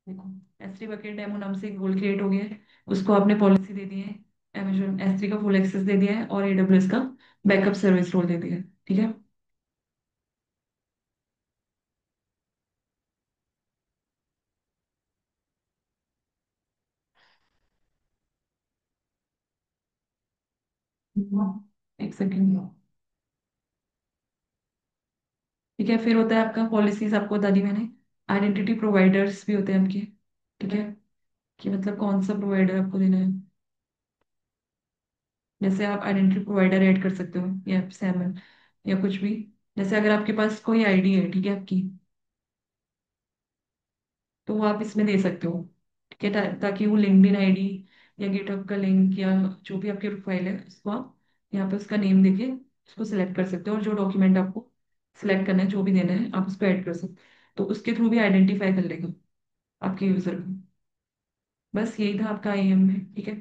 Speaker 1: देखो, S3 बकेट डेमो नाम से एक रोल क्रिएट हो गया है। उसको आपने पॉलिसी दे दी है, Amazon S3 का फुल एक्सेस दे दिया है, और AWS का बैकअप सर्विस रोल दे दिया है। ठीक है। एक सेकेंड। ठीक है, फिर होता है आपका पॉलिसीज, आपको बता दी मैंने। आइडेंटिटी प्रोवाइडर्स भी होते हैं आपके। ठीक है, कि मतलब कौन सा प्रोवाइडर आपको देना है। जैसे आप आइडेंटिटी प्रोवाइडर ऐड कर सकते हो, या सैमन, या कुछ भी। जैसे अगर आपके पास कोई आईडी है, ठीक है, आपकी, तो वो आप इसमें दे सकते हो। ठीक है, ताकि वो लिंक्डइन आईडी या गिटहब का लिंक या जो भी आपकी प्रोफाइल है, उसको आप यहाँ पे उसका नेम देके उसको सिलेक्ट कर सकते हो, और जो डॉक्यूमेंट आपको सिलेक्ट करना है, जो भी देना है, आप उसको ऐड कर सकते हो। तो उसके थ्रू भी आइडेंटिफाई कर लेगा आपके यूजर को। बस यही था आपका आईएम में। ठीक है,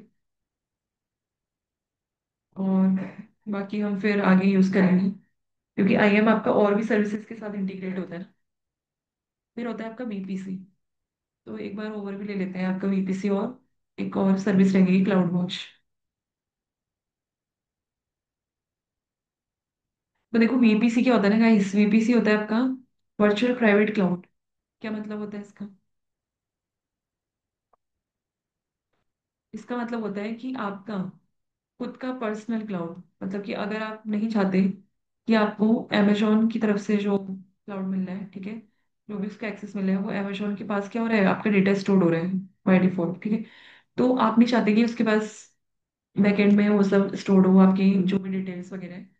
Speaker 1: और बाकी हम फिर आगे यूज करेंगे, क्योंकि आईएम आपका और भी सर्विसेज के साथ इंटीग्रेट होता है ना। फिर होता है आपका बीपीसी। तो एक बार ओवरव्यू ले लेते हैं आपका बीपीसी, और एक और सर्विस रहेगी क्लाउड वॉच। तो देखो, वीपीसी क्या होता है ना गाइस, वीपीसी होता है आपका वर्चुअल प्राइवेट क्लाउड। क्या मतलब होता है इसका? इसका मतलब होता है कि आपका खुद का पर्सनल क्लाउड, मतलब कि अगर आप नहीं चाहते कि आपको अमेजोन की तरफ से जो क्लाउड मिल रहा है, ठीक है, जो भी उसका एक्सेस मिल रहा है, वो अमेजोन के पास क्या हो रहा है, आपका डेटा स्टोर हो रहा है बाय डिफॉल्ट। ठीक है, तो आप नहीं चाहते कि उसके पास बैकएंड में वो सब स्टोर हो, आपकी जो भी डिटेल्स वगैरह है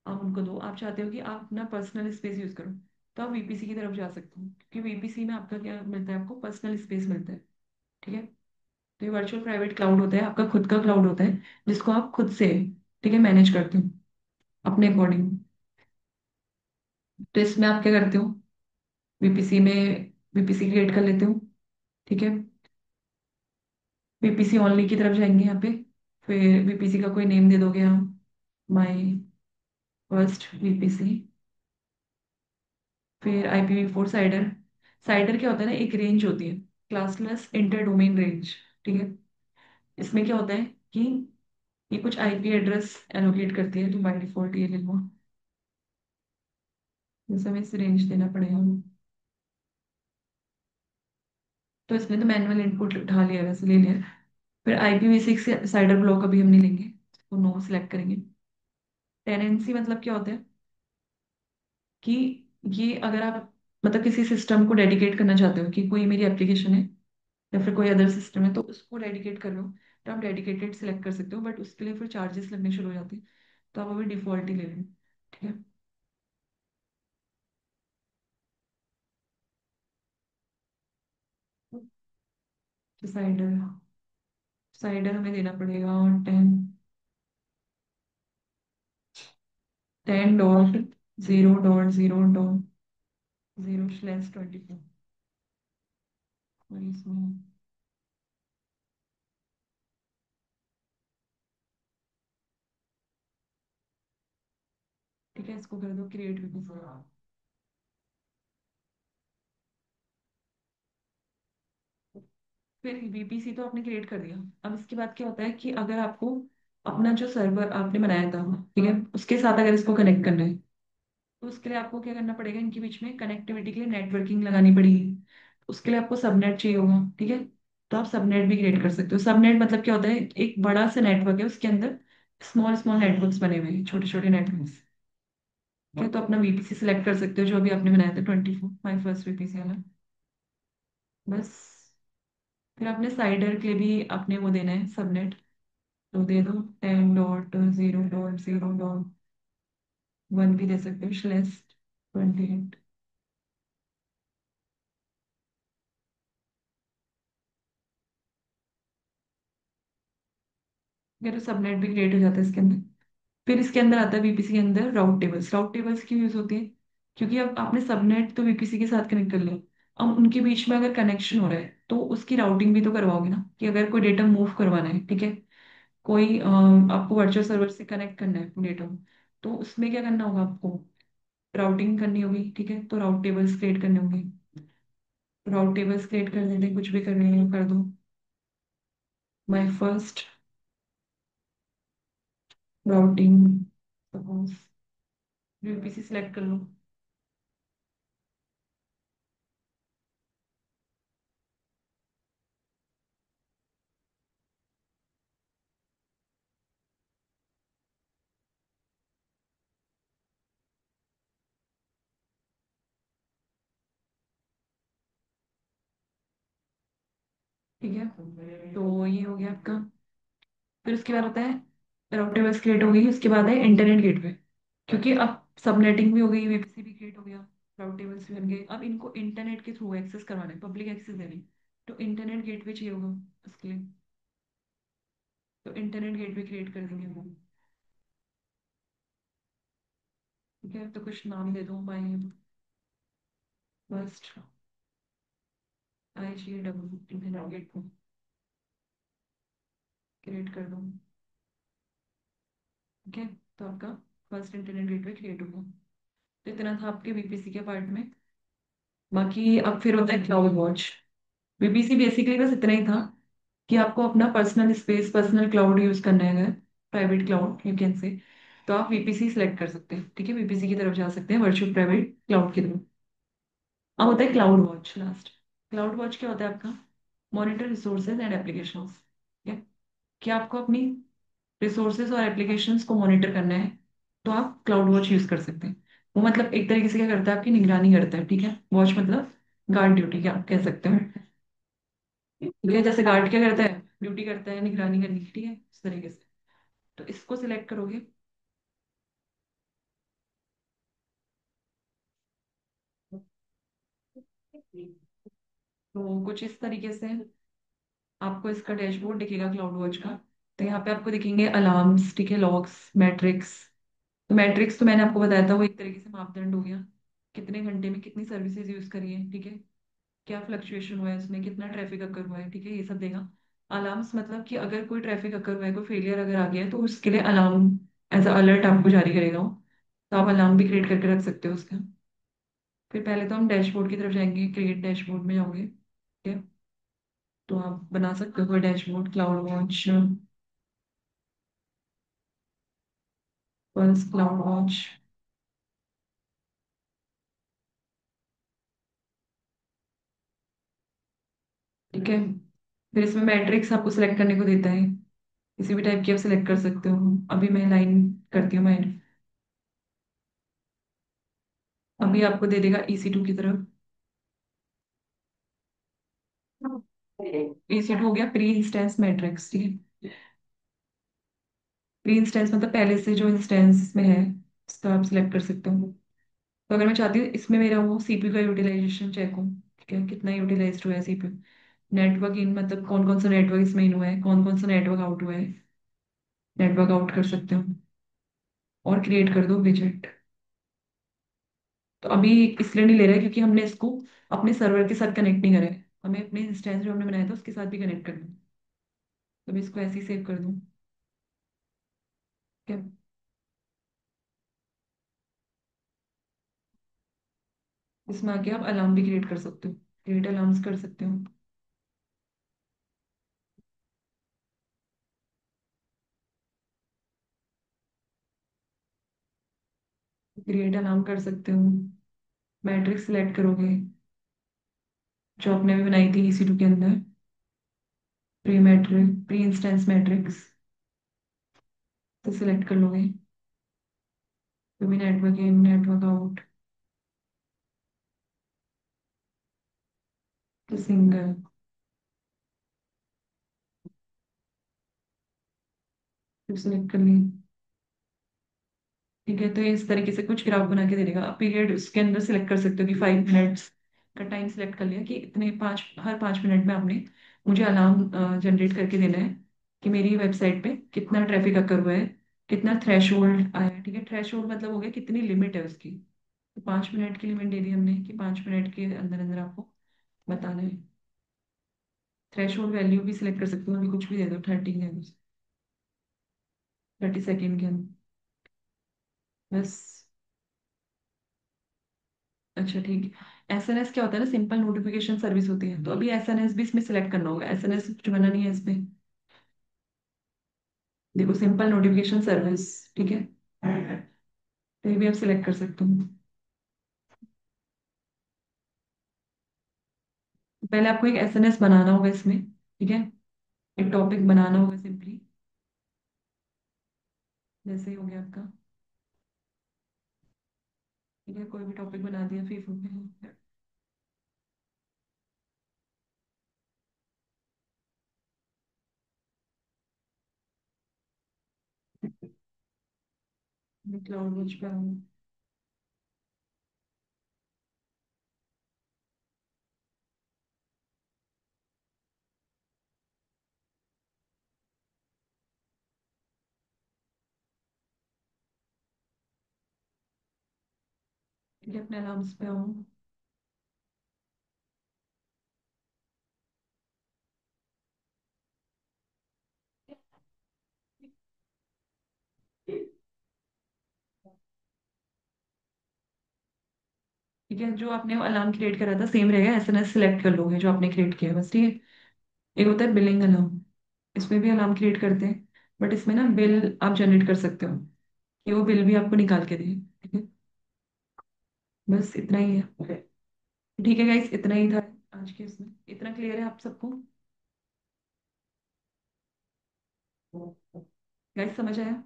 Speaker 1: आप उनको दो। आप चाहते हो कि आप अपना पर्सनल स्पेस यूज करो, तो आप वीपीसी की तरफ जा सकते हो, क्योंकि वीपीसी में आपका क्या मिलता है, आपको पर्सनल स्पेस मिलता है। ठीक है, तो ये वर्चुअल प्राइवेट क्लाउड होता है, आपका खुद का क्लाउड होता है, जिसको आप खुद से, ठीक है, मैनेज करते हो अपने अकॉर्डिंग। तो इसमें आप क्या करते हो, वीपीसी में वीपीसी क्रिएट कर लेते हो। ठीक है, वीपीसी ओनली की तरफ जाएंगे यहाँ पे। फिर वीपीसी का कोई नेम दे दोगे हम, माई फर्स्ट वीपीसी। फिर IPv4 साइडर। साइडर क्या होता है ना, एक रेंज होती है, क्लासलेस इंटर डोमेन रेंज। ठीक है, इसमें क्या होता है कि ये कुछ आईपी एड्रेस एलोकेट करती है, तो बाय डिफॉल्ट ये ले लो। जैसे हमें इसे रेंज देना पड़ेगा, तो इसमें तो मैनुअल इनपुट उठा लिया, वैसे ले लिया। फिर IPv6 साइडर ब्लॉक अभी हम नहीं लेंगे, तो नो सेलेक्ट करेंगे। टेनेंसी मतलब क्या होता है कि ये अगर आप मतलब किसी सिस्टम को डेडिकेट करना चाहते हो, कि कोई मेरी एप्लीकेशन है या फिर कोई अदर सिस्टम है, तो उसको डेडिकेट कर लो, तो आप डेडिकेटेड सिलेक्ट कर सकते हो, बट उसके लिए फिर चार्जेस लगने शुरू हो जाते हैं। तो आप अभी डिफॉल्ट ही ले लो। ठीक है, तो साइडर साइडर हमें देना पड़ेगा, और 10.0.0.0/24। और इसमें ठीक है, इसको कर दो क्रिएट विद। फिर VPC तो आपने क्रिएट कर दिया। अब इसके बाद क्या होता है कि अगर आपको अपना जो सर्वर आपने बनाया था, ठीक है, उसके साथ अगर इसको कनेक्ट करना है, तो उसके लिए आपको क्या करना पड़ेगा, इनके बीच में कनेक्टिविटी के लिए नेटवर्किंग लगानी पड़ेगी। उसके लिए आपको सबनेट चाहिए होगा। ठीक है, तो आप सबनेट भी क्रिएट कर सकते हो। सबनेट मतलब क्या होता है, एक बड़ा सा नेटवर्क है, उसके अंदर स्मॉल स्मॉल नेटवर्क्स बने हुए हैं, छोटे छोटे नेटवर्क्स। ठीक है, तो अपना VPC सिलेक्ट कर सकते हो, जो अभी आपने बनाया था 24, माई फर्स्ट VPC वाला। बस, फिर अपने साइडर के लिए भी आपने वो देना है सबनेट। तो दे दो 10.0.0.1 भी दे सकते हो, /28। ये तो सबनेट भी क्रिएट हो जाता है इसके अंदर। फिर इसके अंदर आता है VPC के अंदर राउट टेबल्स। राउट टेबल्स क्यों यूज होती है, क्योंकि अब आपने सबनेट तो VPC के साथ कनेक्ट कर लिया, अब उनके बीच में अगर कनेक्शन हो रहा है, तो उसकी राउटिंग भी तो करवाओगे ना, कि अगर कोई डेटा मूव करवाना है, ठीक है, कोई आपको वर्चुअल सर्वर से कनेक्ट करना है डेटा, तो उसमें क्या करना होगा आपको, राउटिंग करनी होगी, ठीक है, तो राउट टेबल्स क्रिएट करने होंगे। राउट टेबल्स क्रिएट कर देते हैं, कुछ भी करने है कर दो। My first routing, suppose UPC select कर लो। ठीक है, तो ये हो गया आपका। फिर उसके बाद होता है राउट टेबल्स क्रिएट हो गई, उसके बाद है इंटरनेट गेटवे। क्योंकि अब सबनेटिंग भी हो गई, वीपीसी भी क्रिएट हो गया, राउट टेबल्स भी बन गए, अब इनको इंटरनेट के थ्रू एक्सेस करवाना है, पब्लिक एक्सेस देनी, तो इंटरनेट गेटवे चाहिए होगा उसके लिए। तो इंटरनेट गेटवे क्रिएट कर देंगे हम। ठीक है, तो कुछ नाम दे दो, by first I ji W internet gateway create कर दो। ठीक है, तो आपका फर्स्ट इंटरनेट गेटवे क्रिएट होगा। तो इतना था आपके वीपीसी के पार्ट में। बाकी अब फिर होता है क्लाउड वॉच। वीपीसी बेसिकली बस इतना ही था कि आपको अपना personal space, personal cloud use करना है, अगर private cloud you can say, तो आप वीपीसी सिलेक्ट कर सकते हैं। ठीक है, वीपीसी की तरफ जा सकते हैं, वर्चुअल प्राइवेट क्लाउड की तरफ। अब होता है cloud watch last. Cloud watch क्या होता है आपका, मॉनिटर रिसोर्सेज एंड एप्लीकेशंस। ठीक है, कि आपको अपनी रिसोर्सेज और एप्लीकेशंस को मॉनिटर करना है, तो आप क्लाउड वॉच यूज कर सकते हैं। वो मतलब एक तरीके से क्या करता है, आपकी निगरानी करता है। ठीक है, वॉच मतलब गार्ड ड्यूटी क्या आप कह सकते हो। ठीक है, जैसे गार्ड क्या करता है, ड्यूटी करता है निगरानी करने की, ठीक है, इस तरीके से। तो इसको सिलेक्ट करोगे। तो कुछ इस तरीके से आपको इसका डैशबोर्ड दिखेगा क्लाउड वॉच का। तो यहाँ पे आपको दिखेंगे अलार्म्स, ठीक है, लॉग्स, मैट्रिक्स। तो मैट्रिक्स तो मैंने आपको बताया था, वो एक तरीके से मापदंड हो गया, कितने घंटे में कितनी सर्विसेज यूज करी है, ठीक है, क्या फ्लक्चुएशन हुआ है उसमें, कितना ट्रैफिक अकर हुआ है, ठीक है, ये सब देगा। अलार्म्स मतलब कि अगर कोई ट्रैफिक अकर हुआ है, कोई फेलियर अगर आ गया है, तो उसके लिए अलार्म एज अलर्ट आपको जारी करेगा वो। तो आप अलार्म भी क्रिएट करके रख सकते हो उसका। फिर पहले तो हम डैशबोर्ड की तरफ जाएंगे, क्रिएट डैशबोर्ड में जाओगे, ठीक है, तो आप बना सकते हो कोई डैशबोर्ड क्लाउड वॉच, बस क्लाउड वॉच। ठीक है, फिर इसमें मैट्रिक्स आपको सिलेक्ट करने को देता है, किसी भी टाइप की आप सिलेक्ट कर सकते हो। अभी मैं लाइन करती हूँ, मैं अभी आपको दे देगा EC2 की तरफ। EC2 हो गया प्री इंस्टेंस मैट्रिक्स। ठीक है, प्री इंस्टेंस मतलब पहले से जो इंस्टेंस में है उसका आप सिलेक्ट कर सकते हो। तो अगर मैं चाहती हूँ इसमें मेरा वो सीपीयू का यूटिलाइजेशन चेक हो, ठीक है, कितना यूटिलाइज हुआ है सीपीयू। नेटवर्क इन मतलब कौन कौन सा नेटवर्क इसमें इन हुआ है, कौन कौन सा नेटवर्क आउट हुआ है, नेटवर्क आउट कर सकते हो। और क्रिएट कर दो विजेट। तो अभी इसलिए नहीं ले रहा है क्योंकि हमने इसको अपने सर्वर के साथ कनेक्ट नहीं करा है, हमें अपने इंस्टेंस जो हमने बनाया था उसके साथ भी कनेक्ट करना है। तो मैं इसको ऐसे ही सेव कर दूँ। ठीक है, इसमें आके आप अलार्म भी क्रिएट कर सकते हो, क्रिएट अलार्म्स कर सकते हो। क्रिएट अलार्म कर सकते हो। मैट्रिक्स सिलेक्ट करोगे जो आपने अभी बनाई थी EC2 के अंदर, pre metric pre instance metrics, तो सिलेक्ट कर लोगे। तो भी नेटवर्क इन नेटवर्क आउट, तो सिंगल, फिर सिलेक्ट कर ली। ठीक है, तो ये इस तरीके से कुछ ग्राफ बना के दे देगा। पीरियड उसके अंदर सिलेक्ट कर सकते हो कि 5 मिनट्स का टाइम सिलेक्ट कर लिया कि इतने पाँच, हर 5 मिनट में आपने मुझे अलार्म जनरेट करके देना है कि मेरी वेबसाइट पे कितना ट्रैफिक अकर हुआ है, कितना थ्रेश होल्ड आया है। ठीक है, थ्रेश होल्ड मतलब हो गया कितनी लिमिट है उसकी। तो 5 मिनट की लिमिट दे दी हमने कि 5 मिनट के अंदर अंदर आपको बताना है। थ्रेश होल्ड वैल्यू भी सिलेक्ट कर सकते हो, अभी कुछ भी दे दो, 30 दे दो, 30 सेकेंड के अंदर। बस। अच्छा ठीक है। एसएनएस क्या होता है ना, सिंपल नोटिफिकेशन सर्विस होती है, तो अभी एसएनएस भी इसमें सिलेक्ट करना होगा, एसएनएस चुनना नहीं है इसमें। देखो सिंपल नोटिफिकेशन सर्विस, ठीक है, तो ये भी आप सिलेक्ट कर सकते हो। पहले आपको एक एसएनएस बनाना होगा इसमें, ठीक है, एक टॉपिक बनाना होगा सिंपली, जैसे ही हो गया आपका, ठीक है, कोई भी टॉपिक बना दिया फिर हो गया। मैं क्लाउड वॉच पे आऊँ। ठीक है, अपने अलार्म्स पे आऊँ। ठीक है, जो आपने अलार्म क्रिएट करा था सेम रहेगा, एसएनएस सिलेक्ट कर लोगे जो आपने क्रिएट किया है बस, ठीक है। एक होता है बिलिंग अलार्म, इसमें भी अलार्म क्रिएट करते हैं, बट इसमें ना बिल आप जनरेट कर सकते हो, कि वो बिल भी आपको निकाल के दे, ठीक है। बस इतना ही है। ठीक है गाइस, इतना ही था आज के इसमें, इतना क्लियर है आप सबको? गाइस समझ आया?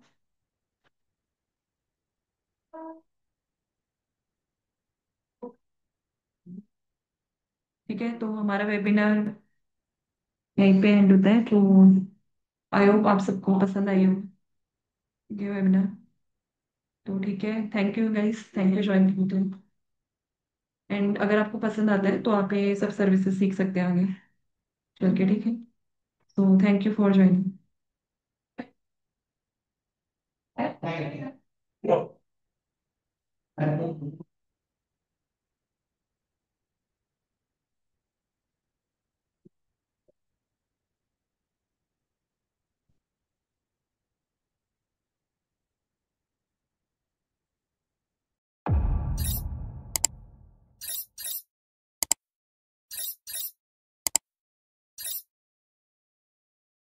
Speaker 1: ठीक है, तो हमारा वेबिनार यहीं पे एंड होता है, तो आई होप आप सबको पसंद आई हो ये वेबिनार। तो ठीक है, thank you guys, thank you join करने। एंड अगर आपको पसंद आता है तो आप ये सब सर्विसेज सीख सकते हैं आगे चल के, ठीक है। So thank you for joining.